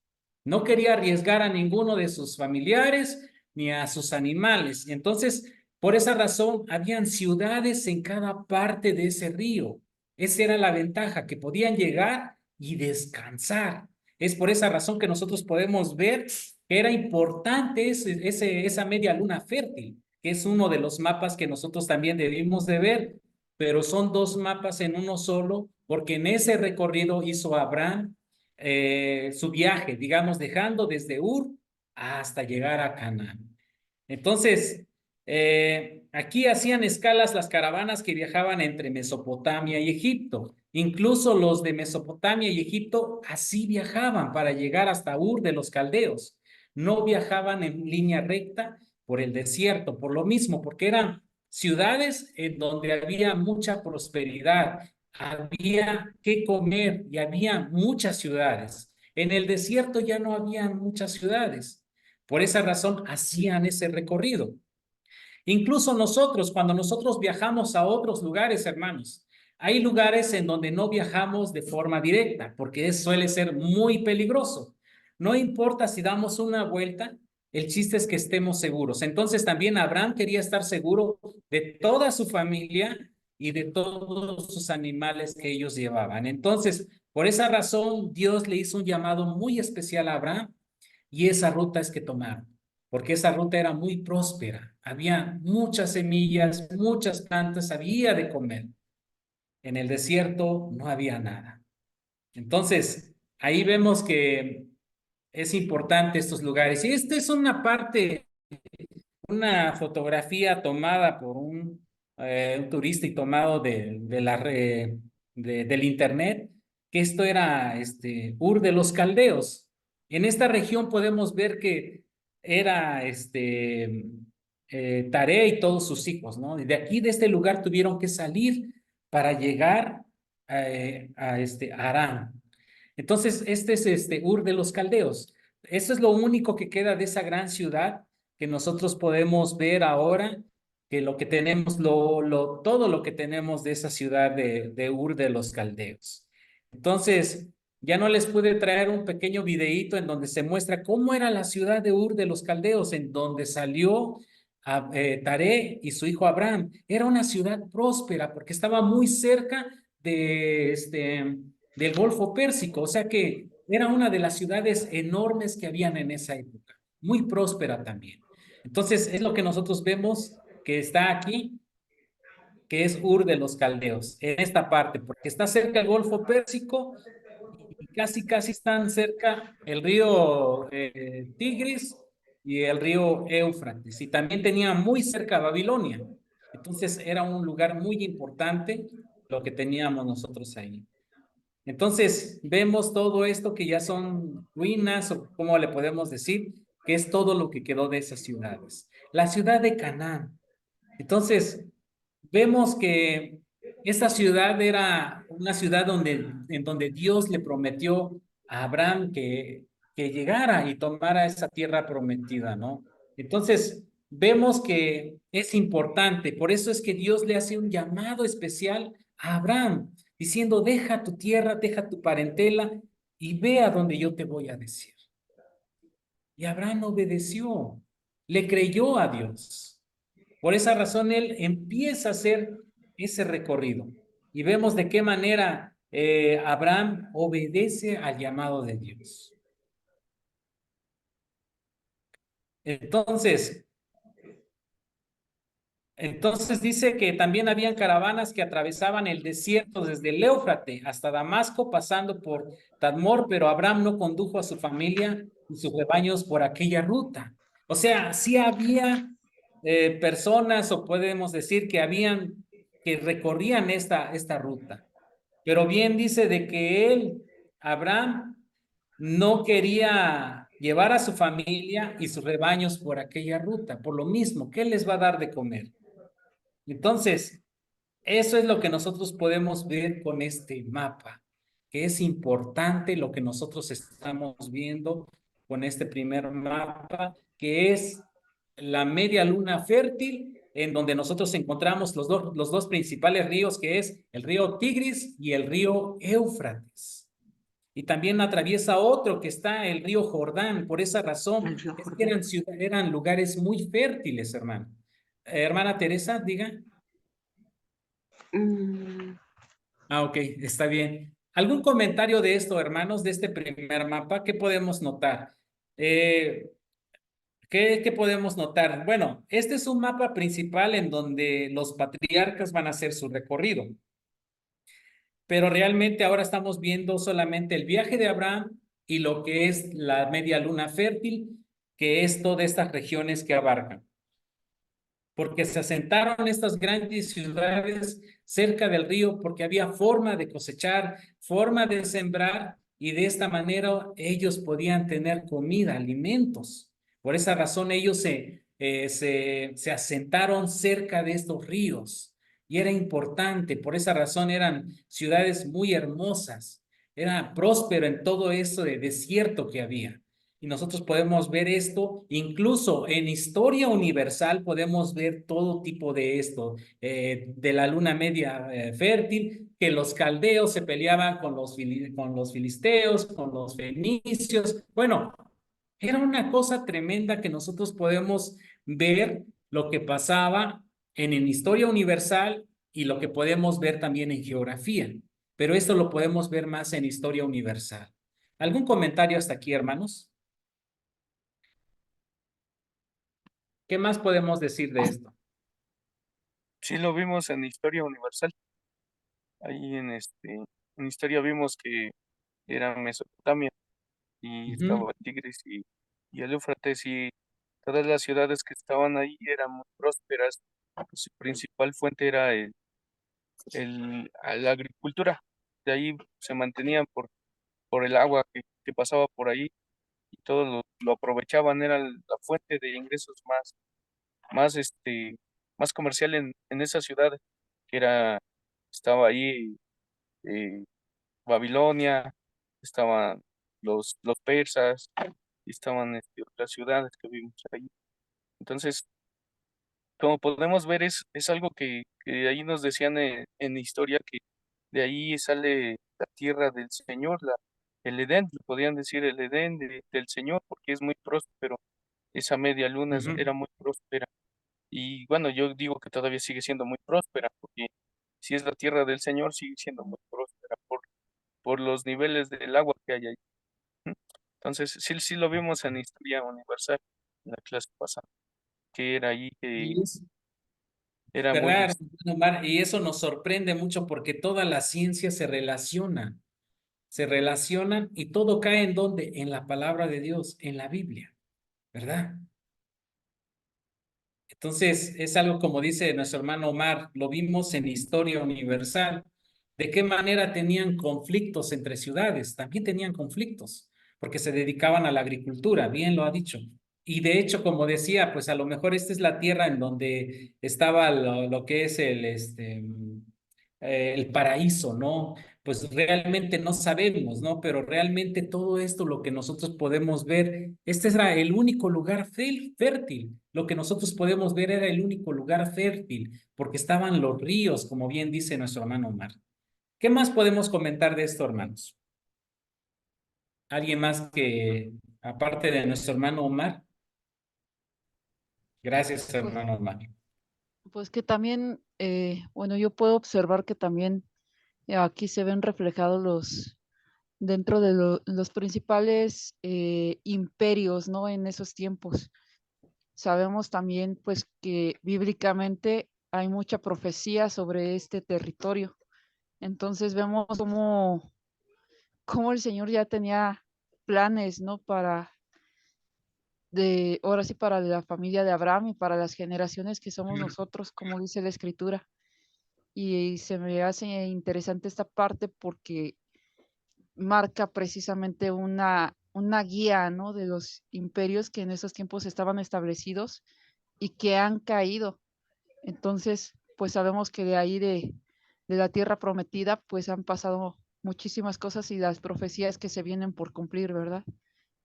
No quería arriesgar a ninguno de sus familiares ni a sus animales. Entonces, por esa razón, habían ciudades en cada parte de ese río. Esa era la ventaja, que podían llegar y descansar. Es por esa razón que nosotros podemos ver que era importante esa media luna fértil, que es uno de los mapas que nosotros también debimos de ver, pero son dos mapas en uno solo, porque en ese recorrido hizo Abraham su viaje, digamos, dejando desde Ur hasta llegar a Canaán. Entonces, aquí hacían escalas las caravanas que viajaban entre Mesopotamia y Egipto. Incluso los de Mesopotamia y Egipto así viajaban para llegar hasta Ur de los caldeos. No viajaban en línea recta por el desierto, por lo mismo, porque eran ciudades en donde había mucha prosperidad, había que comer y había muchas ciudades. En el desierto ya no había muchas ciudades. Por esa razón hacían ese recorrido. Incluso nosotros, cuando nosotros viajamos a otros lugares, hermanos, hay lugares en donde no viajamos de forma directa, porque suele ser muy peligroso. No importa si damos una vuelta, el chiste es que estemos seguros. Entonces también Abraham quería estar seguro de toda su familia y de todos sus animales que ellos llevaban. Entonces, por esa razón, Dios le hizo un llamado muy especial a Abraham y esa ruta es que tomaron, porque esa ruta era muy próspera. Había muchas semillas, muchas plantas, había de comer. En el desierto no había nada. Entonces, ahí vemos que es importante estos lugares. Y esta es una parte una fotografía tomada por un turista y tomado del internet, que esto era Ur de los Caldeos. En esta región podemos ver que era Taré y todos sus hijos, ¿no? Y de aquí, de este lugar, tuvieron que salir para llegar a Harán. Entonces, este es Ur de los Caldeos. Eso es lo único que queda de esa gran ciudad que nosotros podemos ver ahora, que lo que tenemos, todo lo que tenemos de esa ciudad de Ur de los Caldeos. Entonces, ya no les pude traer un pequeño videíto en donde se muestra cómo era la ciudad de Ur de los Caldeos, en donde salió Taré y su hijo Abraham. Era una ciudad próspera porque estaba muy cerca del Golfo Pérsico, o sea que era una de las ciudades enormes que habían en esa época, muy próspera también. Entonces, es lo que nosotros vemos que está aquí, que es Ur de los Caldeos, en esta parte, porque está cerca del Golfo Pérsico y casi están cerca el río Tigris y el río Éufrates, y también tenía muy cerca Babilonia. Entonces, era un lugar muy importante lo que teníamos nosotros ahí. Entonces, vemos todo esto que ya son ruinas, o como le podemos decir, que es todo lo que quedó de esas ciudades. La ciudad de Canaán. Entonces, vemos que esa ciudad era una ciudad en donde Dios le prometió a Abraham que llegara y tomara esa tierra prometida, ¿no? Entonces, vemos que es importante, por eso es que Dios le hace un llamado especial a Abraham, diciendo, deja tu tierra, deja tu parentela y ve a donde yo te voy a decir. Y Abraham obedeció, le creyó a Dios. Por esa razón, él empieza a hacer ese recorrido. Y vemos de qué manera Abraham obedece al llamado de Dios. Entonces dice que también habían caravanas que atravesaban el desierto desde el Éufrates hasta Damasco, pasando por Tadmor, pero Abraham no condujo a su familia y sus rebaños por aquella ruta. O sea, sí había personas, o podemos decir que recorrían esta ruta. Pero bien dice de que Abraham, no quería llevar a su familia y sus rebaños por aquella ruta, por lo mismo, ¿qué les va a dar de comer? Entonces, eso es lo que nosotros podemos ver con este mapa, que es importante lo que nosotros estamos viendo con este primer mapa, que es la media luna fértil, en donde nosotros encontramos los dos principales ríos, que es el río Tigris y el río Éufrates. Y también atraviesa otro que está el río Jordán. Por esa razón, es que eran lugares muy fértiles, hermano. Hermana Teresa, diga. Ok, está bien. ¿Algún comentario de esto, hermanos, de este primer mapa? ¿Qué podemos notar? ¿Qué podemos notar? Bueno, este es un mapa principal en donde los patriarcas van a hacer su recorrido. Pero realmente ahora estamos viendo solamente el viaje de Abraham y lo que es la media luna fértil, que es todas estas regiones que abarcan. Porque se asentaron estas grandes ciudades cerca del río porque había forma de cosechar, forma de sembrar, y de esta manera ellos podían tener comida, alimentos. Por esa razón ellos se asentaron cerca de estos ríos y era importante. Por esa razón eran ciudades muy hermosas. Era próspero en todo eso de desierto que había. Y nosotros podemos ver esto, incluso en historia universal podemos ver todo tipo de esto, de la luna media fértil, que los caldeos se peleaban con los filisteos, con los fenicios. Bueno, era una cosa tremenda que nosotros podemos ver lo que pasaba en historia universal y lo que podemos ver también en geografía. Pero esto lo podemos ver más en historia universal. ¿Algún comentario hasta aquí, hermanos? ¿Qué más podemos decir de esto? Sí, lo vimos en Historia Universal. Ahí en historia vimos que era Mesopotamia y estaba Tigris y el Éufrates, y todas las ciudades que estaban ahí eran muy prósperas. Su principal fuente era la agricultura. De ahí se mantenían por el agua que pasaba por ahí y todos lo aprovechaban. Era la fuente de ingresos más, más comercial en esa ciudad, que estaba ahí Babilonia, estaban los persas, y estaban otras ciudades que vimos ahí. Entonces, como podemos ver, es algo que de ahí nos decían en historia, que de ahí sale la tierra del Señor, el Edén, le podían decir el Edén del Señor, porque es muy próspero. Esa media luna era muy próspera. Y bueno, yo digo que todavía sigue siendo muy próspera, porque si es la tierra del Señor, sigue siendo muy próspera por los niveles del agua que hay ahí. Entonces, sí lo vimos en Historia Universal, en la clase pasada, que era ahí, que Y es era muy... verdad, hermano Omar, y eso nos sorprende mucho porque toda la ciencia se relacionan y todo cae en ¿dónde? En la palabra de Dios, en la Biblia, ¿verdad? Entonces, es algo como dice nuestro hermano Omar, lo vimos en Historia Universal. ¿De qué manera tenían conflictos entre ciudades? También tenían conflictos, porque se dedicaban a la agricultura, bien lo ha dicho. Y de hecho, como decía, pues a lo mejor esta es la tierra en donde estaba lo que es el paraíso, ¿no? Pues realmente no sabemos, ¿no? Pero realmente todo esto, lo que nosotros podemos ver, este era el único lugar fértil. Lo que nosotros podemos ver era el único lugar fértil, porque estaban los ríos, como bien dice nuestro hermano Omar. ¿Qué más podemos comentar de esto, hermanos? ¿Alguien más que, aparte de nuestro hermano Omar? Gracias, Pues, hermano Omar. pues que también, bueno, yo puedo observar que también aquí se ven reflejados dentro de los principales imperios, ¿no? En esos tiempos. Sabemos también, pues, que bíblicamente hay mucha profecía sobre este territorio. Entonces vemos cómo el Señor ya tenía planes, ¿no? Ahora sí, para la familia de Abraham y para las generaciones que somos nosotros, como dice la Escritura. Y se me hace interesante esta parte porque marca precisamente una guía, ¿no? De los imperios que en esos tiempos estaban establecidos y que han caído. Entonces, pues sabemos que de ahí de la tierra prometida, pues han pasado muchísimas cosas y las profecías que se vienen por cumplir, ¿verdad?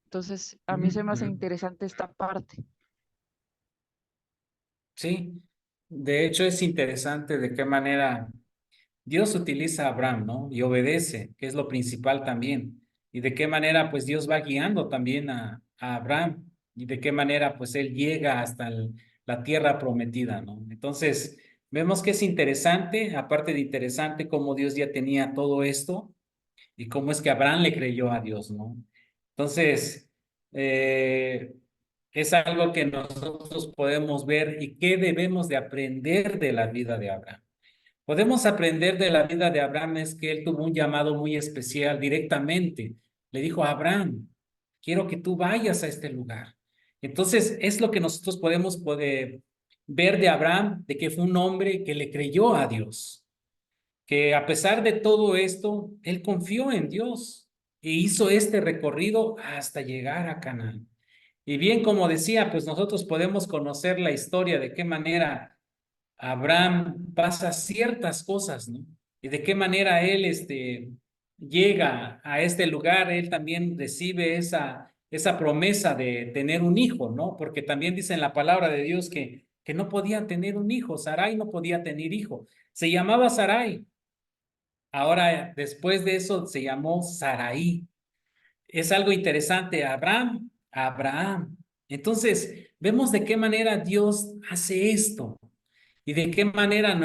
Entonces, a mí se me hace interesante esta parte. Sí, de hecho es interesante de qué manera Dios utiliza a Abraham, ¿no? Y obedece, que es lo principal también. Y de qué manera, pues Dios va guiando también a Abraham. Y de qué manera, pues él llega hasta la tierra prometida, ¿no? Entonces, vemos que es interesante, aparte de interesante, cómo Dios ya tenía todo esto y cómo es que Abraham le creyó a Dios, ¿no? Entonces, es algo que nosotros podemos ver y que debemos de aprender de la vida de Abraham. Podemos aprender de la vida de Abraham es que él tuvo un llamado muy especial directamente. Le dijo a Abraham, quiero que tú vayas a este lugar. Entonces, es lo que nosotros podemos poder ver de Abraham, de que fue un hombre que le creyó a Dios, que a pesar de todo esto, él confió en Dios e hizo este recorrido hasta llegar a Canaán. Y bien, como decía, pues nosotros podemos conocer la historia de qué manera Abraham pasa ciertas cosas, ¿no? Y de qué manera él llega a este lugar, él también recibe esa promesa de tener un hijo, ¿no? Porque también dice en la palabra de Dios que no podía tener un hijo, Sarai no podía tener hijo, se llamaba Sarai. Ahora, después de eso, se llamó Sarai. Es algo interesante, Abraham. Entonces, vemos de qué manera Dios hace esto. Y de qué manera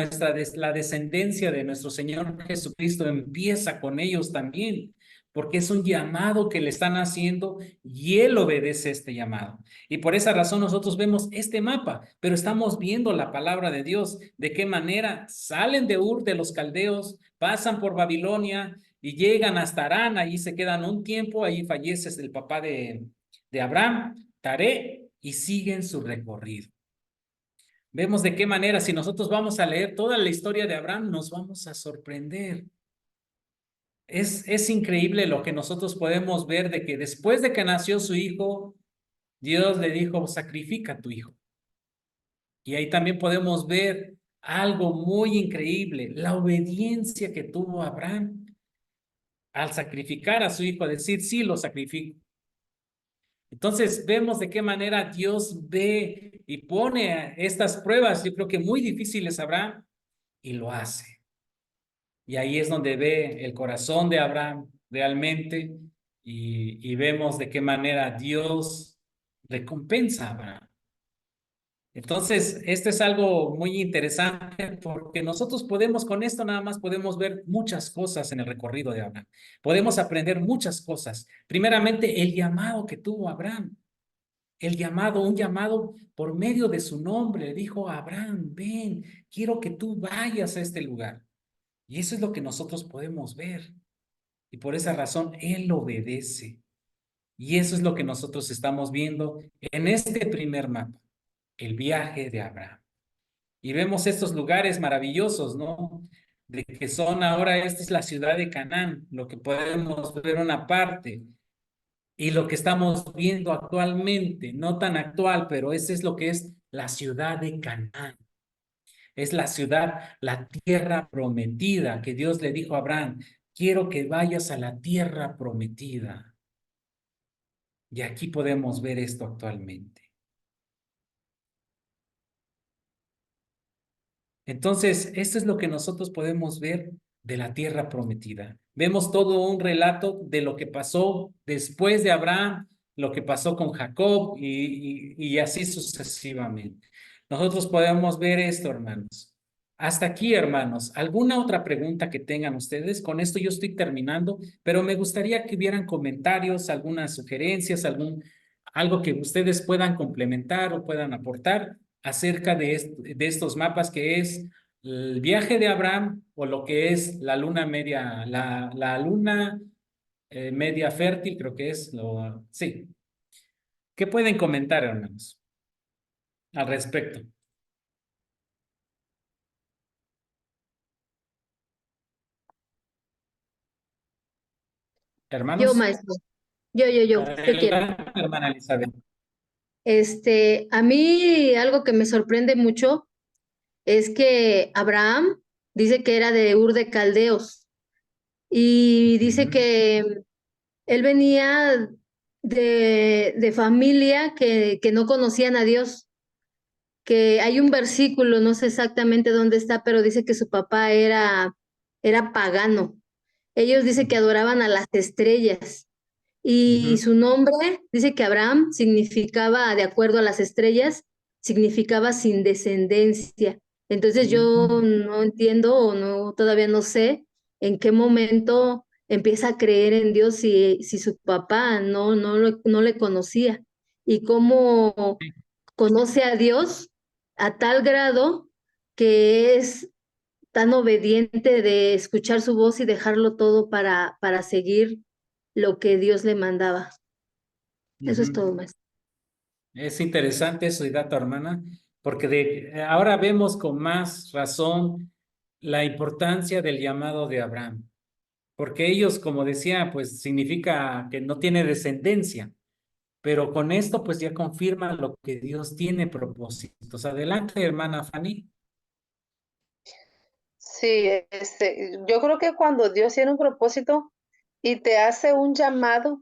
la descendencia de nuestro Señor Jesucristo empieza con ellos también, porque es un llamado que le están haciendo y Él obedece este llamado. Y por esa razón nosotros vemos este mapa, pero estamos viendo la palabra de Dios, de qué manera salen de Ur de los Caldeos, pasan por Babilonia y llegan hasta Harán, ahí se quedan un tiempo, ahí fallece el papá de Abraham, Taré, y siguen su recorrido. Vemos de qué manera, si nosotros vamos a leer toda la historia de Abraham, nos vamos a sorprender. Es increíble lo que nosotros podemos ver de que después de que nació su hijo, Dios le dijo, sacrifica a tu hijo. Y ahí también podemos ver algo muy increíble, la obediencia que tuvo Abraham al sacrificar a su hijo, decir, sí, lo sacrifico. Entonces vemos de qué manera Dios ve y pone estas pruebas, yo creo que muy difíciles a Abraham, y lo hace. Y ahí es donde ve el corazón de Abraham realmente y vemos de qué manera Dios recompensa a Abraham. Entonces, esto es algo muy interesante porque nosotros podemos, con esto nada más podemos ver muchas cosas en el recorrido de Abraham. Podemos aprender muchas cosas. Primeramente, el llamado que tuvo Abraham. El llamado, un llamado por medio de su nombre. Le dijo a Abraham, ven, quiero que tú vayas a este lugar. Y eso es lo que nosotros podemos ver. Y por esa razón, él obedece. Y eso es lo que nosotros estamos viendo en este primer mapa, el viaje de Abraham. Y vemos estos lugares maravillosos, ¿no? De que son ahora, esta es la ciudad de Canaán, lo que podemos ver una parte. Y lo que estamos viendo actualmente, no tan actual, pero ese es lo que es la ciudad de Canaán. Es la ciudad, la tierra prometida que Dios le dijo a Abraham, quiero que vayas a la tierra prometida. Y aquí podemos ver esto actualmente. Entonces, esto es lo que nosotros podemos ver de la tierra prometida. Vemos todo un relato de lo que pasó después de Abraham, lo que pasó con Jacob y así sucesivamente. Nosotros podemos ver esto, hermanos. Hasta aquí, hermanos. ¿Alguna otra pregunta que tengan ustedes? Con esto yo estoy terminando, pero me gustaría que hubieran comentarios, algunas sugerencias, algo que ustedes puedan complementar o puedan aportar acerca de estos mapas, que es el viaje de Abraham o lo que es la luna media, la luna media fértil, creo que es lo... Sí. ¿Qué pueden comentar, hermanos, al respecto? Yo, Hermanos. maestro. Yo quiero. Adelante, hermana Elizabeth. A mí algo que me sorprende mucho es que Abraham dice que era de Ur de Caldeos y dice que él venía de familia que no conocían a Dios, que hay un versículo, no sé exactamente dónde está, pero dice que su papá era pagano. Ellos dicen que adoraban a las estrellas. Y su nombre, dice que Abraham significaba, de acuerdo a las estrellas, significaba sin descendencia. Entonces yo no entiendo o no, todavía no sé en qué momento empieza a creer en Dios si su papá no le conocía y cómo conoce a Dios a tal grado que es tan obediente de escuchar su voz y dejarlo todo para seguir lo que Dios le mandaba. Eso es todo, maestro. Es interesante eso, dato, hermana, porque ahora vemos con más razón la importancia del llamado de Abraham, porque ellos, como decía, pues significa que no tiene descendencia, pero con esto pues ya confirma lo que Dios tiene propósitos. Adelante, hermana Fanny. Sí, yo creo que cuando Dios tiene un propósito y te hace un llamado,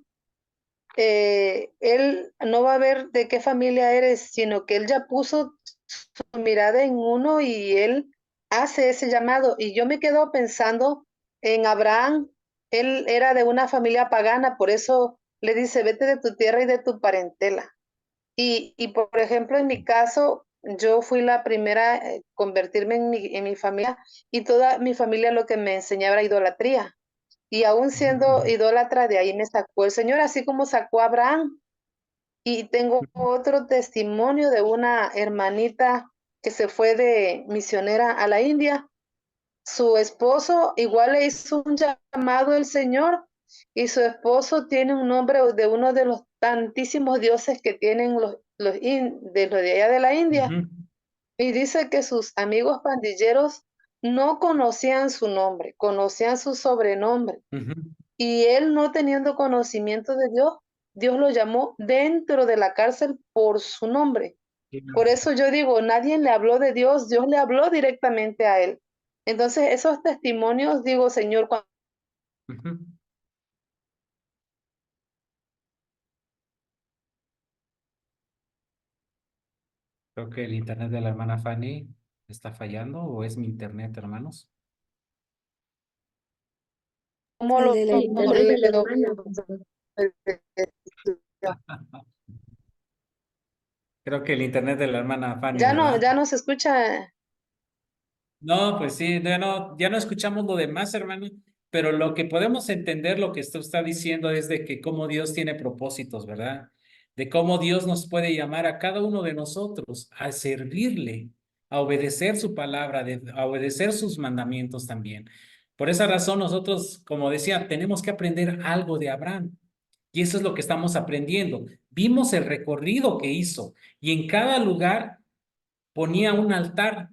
Él no va a ver de qué familia eres, sino que Él ya puso su mirada en uno y Él hace ese llamado. Y yo me quedo pensando en Abraham. Él era de una familia pagana, por eso le dice, vete de tu tierra y de tu parentela. Y por ejemplo, en mi caso, yo fui la primera a convertirme en mi familia y toda mi familia lo que me enseñaba era idolatría. Y aún siendo idólatra, de ahí me sacó el Señor, así como sacó a Abraham. Y tengo otro testimonio de una hermanita que se fue de misionera a la India. Su esposo igual le hizo un llamado el Señor y su esposo tiene un nombre de uno de los tantísimos dioses que tienen de los de allá de la India, Ujú, y dice que sus amigos pandilleros no conocían su nombre, conocían su sobrenombre. ujú. Y él, no teniendo conocimiento de Dios, Dios lo llamó dentro de la cárcel por su nombre. Por eso yo digo, nadie le habló de Dios, Dios le habló directamente a él. Entonces, esos testimonios, digo, Señor, Ujú. Creo que el internet de la hermana Fanny está fallando, o es mi internet, hermanos. ¿cómo El lo de la internet de la hermana. Creo que el internet de la hermana Fanny, Ya no, ¿verdad? ya no se escucha. No, pues sí, ya no escuchamos lo demás, hermano, pero lo que podemos entender, lo que esto está diciendo es de que cómo Dios tiene propósitos, ¿verdad? De cómo Dios nos puede llamar a cada uno de nosotros a servirle, a obedecer su palabra, a obedecer sus mandamientos también. Por esa razón nosotros, como decía, tenemos que aprender algo de Abraham. Y eso es lo que estamos aprendiendo. Vimos el recorrido que hizo y en cada lugar ponía un altar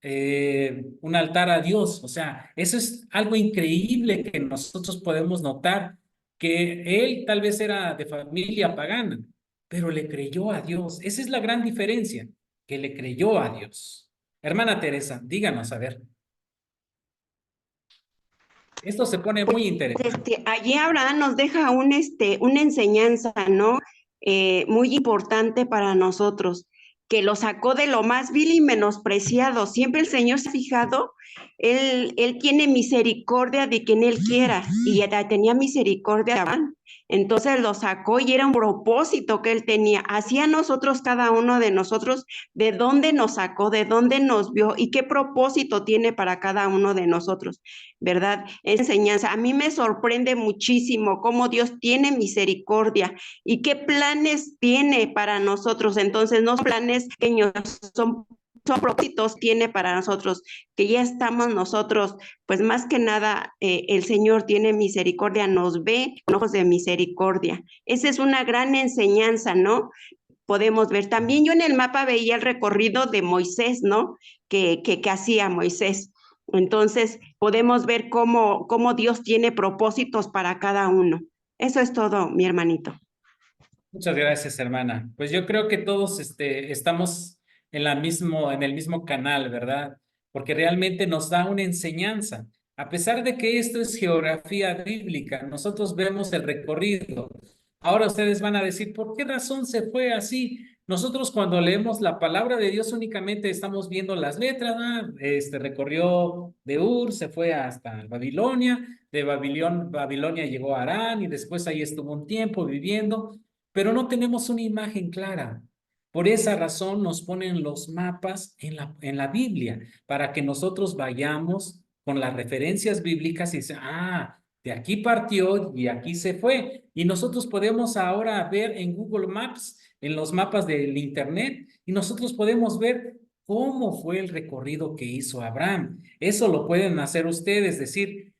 a Dios. O sea, eso es algo increíble que nosotros podemos notar, que él tal vez era de familia pagana, pero le creyó a Dios. Esa es la gran diferencia, que le creyó a Dios. Hermana Teresa, díganos, a ver. Esto se pone muy interesante. Allí Abraham nos deja una enseñanza, ¿no? Muy importante para nosotros, que lo sacó de lo más vil y menospreciado. Siempre el Señor se ha fijado, él tiene misericordia de quien Él quiera, y ya tenía misericordia de Abraham. Entonces lo sacó y era un propósito que Él tenía. Hacia nosotros, cada uno de nosotros, de dónde nos sacó, de dónde nos vio y qué propósito tiene para cada uno de nosotros, ¿verdad? Enseñanza. A mí me sorprende muchísimo cómo Dios tiene misericordia y qué planes tiene para nosotros. Entonces, no son planes pequeños, son propósitos tiene para nosotros, que ya estamos nosotros, pues más que nada, el Señor tiene misericordia, nos ve con ojos de misericordia. Esa es una gran enseñanza, ¿no? Podemos ver. También yo en el mapa veía el recorrido de Moisés, ¿no? Que hacía Moisés. Entonces, podemos ver cómo Dios tiene propósitos para cada uno. Eso es todo, mi hermanito. Muchas gracias, hermana. Pues yo creo que todos estamos en el mismo canal, ¿verdad? Porque realmente nos da una enseñanza. A pesar de que esto es geografía bíblica, nosotros vemos el recorrido. Ahora ustedes van a decir, ¿por qué razón se fue así? Nosotros cuando leemos la palabra de Dios únicamente estamos viendo las letras, ¿no? Recorrió de Ur, se fue hasta Babilonia, de Babilonia llegó a Harán y después ahí estuvo un tiempo viviendo, pero no tenemos una imagen clara. Por esa razón nos ponen los mapas en la Biblia, para que nosotros vayamos con las referencias bíblicas y decir, de aquí partió y aquí se fue. Y nosotros podemos ahora ver en Google Maps, en los mapas del Internet, y nosotros podemos ver cómo fue el recorrido que hizo Abraham. Eso lo pueden hacer ustedes, decir,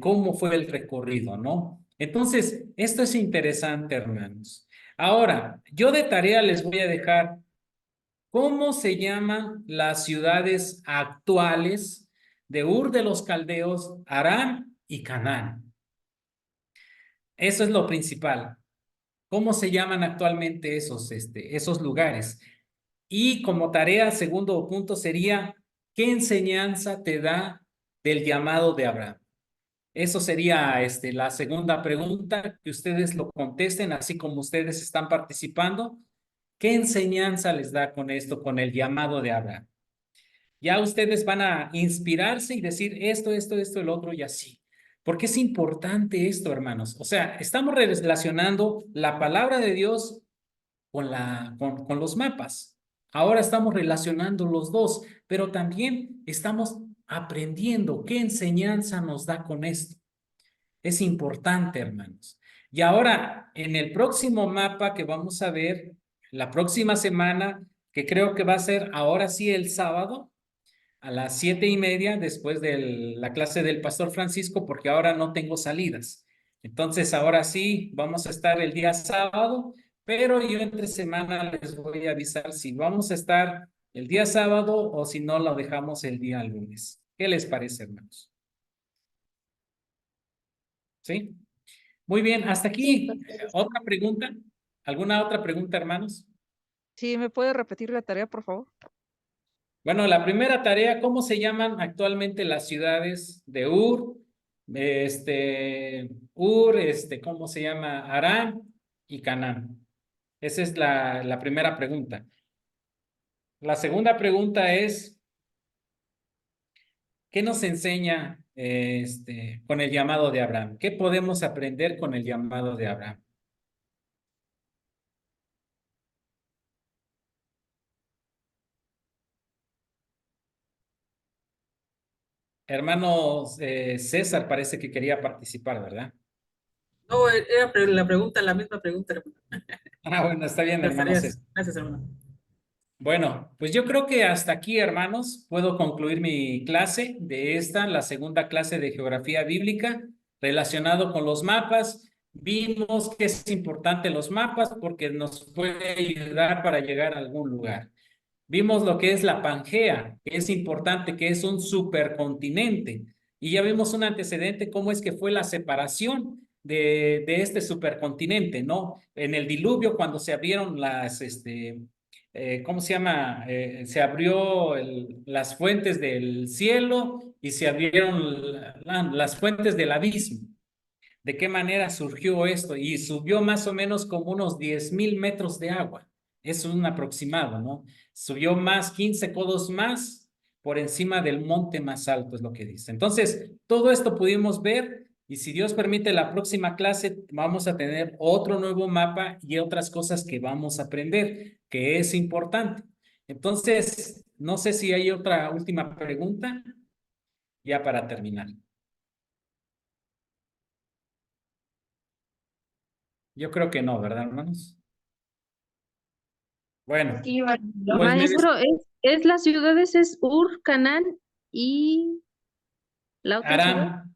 cómo fue el recorrido, ¿no? Entonces, esto es interesante, hermanos. Ahora, yo de tarea les voy a dejar cómo se llaman las ciudades actuales de Ur de los Caldeos, Aram y Canaán. Eso es lo principal. ¿Cómo se llaman actualmente esos lugares? Y como tarea, segundo punto sería, ¿qué enseñanza te da del llamado de Abraham? Eso sería la segunda pregunta, que ustedes lo contesten, así como ustedes están participando. ¿Qué enseñanza les da con esto, con el llamado de Abraham? Ya ustedes van a inspirarse y decir esto, el otro y así. Porque es importante esto, hermanos. O sea, estamos relacionando la palabra de Dios con los mapas. Ahora estamos relacionando los dos, pero también estamos aprendiendo qué enseñanza nos da con esto. Es importante, hermanos. Y ahora, en el próximo mapa que vamos a ver, la próxima semana, que creo que va a ser ahora sí el sábado, a las 7:30, después de la clase del Pastor Francisco, porque ahora no tengo salidas. Entonces, ahora sí, vamos a estar el día sábado pero yo entre semana les voy a avisar si vamos a estar el día sábado o si no lo dejamos el día lunes. ¿Qué les parece, hermanos? ¿Sí? Muy bien, hasta aquí. ¿Otra pregunta? ¿Alguna otra pregunta, hermanos? Sí, ¿me puede repetir la tarea, por favor? Bueno, la primera tarea, ¿cómo se llaman actualmente las ciudades de Ur? ¿Cómo se llama? Harán y Canaán. Esa es la primera pregunta. La segunda pregunta es, ¿qué nos enseña con el llamado de Abraham? ¿Qué podemos aprender con el llamado de Abraham? Hermano César parece que quería participar, ¿verdad? No, era la pregunta, la misma pregunta, hermano. Ah, bueno, está bien, Las hermano tareas. César. Gracias, hermano. Bueno, pues yo creo que hasta aquí, hermanos, puedo concluir mi clase de la segunda clase de geografía bíblica relacionado con los mapas. Vimos que es importante los mapas porque nos puede ayudar para llegar a algún lugar. Vimos lo que es la Pangea, que es importante, que es un supercontinente. Y ya vimos un antecedente, cómo es que fue la separación de este supercontinente, ¿no? En el diluvio, cuando se abrieron ¿cómo se llama? Se abrió las fuentes del cielo y se abrieron las fuentes del abismo. ¿De qué manera surgió esto? Y subió más o menos como unos 10,000 metros de agua. Es un aproximado, ¿no? Subió más, 15 codos más por encima del monte más alto, es lo que dice. Entonces, todo esto pudimos ver y si Dios permite, la próxima clase vamos a tener otro nuevo mapa y otras cosas que vamos a aprender, que es importante. Entonces, no sé si hay otra última pregunta, ya para terminar. Yo creo que no, ¿verdad, hermanos? Bueno, pues Maestro, es las ciudades, es Ur, Canaán y la otra ciudad. Aram,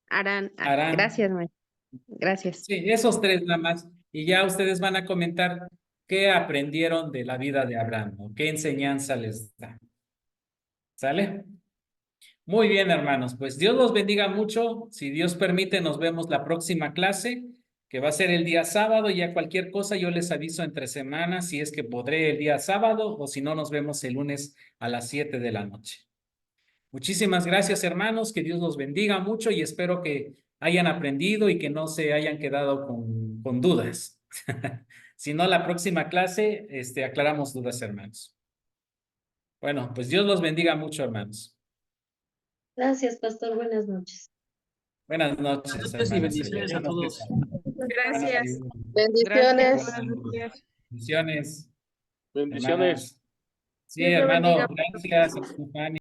Arán. Aram. Gracias, maestro. Gracias. Sí, esos tres nada más. Y ya ustedes van a comentar qué aprendieron de la vida de Abraham, ¿no? ¿Qué enseñanza les da? ¿Sale? Muy bien, hermanos. Pues Dios los bendiga mucho. Si Dios permite, nos vemos la próxima clase, que va a ser el día sábado. Ya cualquier cosa yo les aviso entre semanas si es que podré el día sábado o si no, nos vemos el lunes a las 7 de la noche. Muchísimas gracias, hermanos. Que Dios los bendiga mucho y espero que hayan aprendido y que no se hayan quedado con dudas. Si no, la próxima clase aclaramos dudas, hermanos. Bueno, pues Dios los bendiga mucho, hermanos. Gracias, pastor. Buenas noches. Buenas noches, Buenas noches y hermanos. bendiciones a todos. Gracias. Bendiciones. Bendiciones. Bendiciones. Hermanas. Sí, Dios lo hermano, bendiga. gracias. Juan.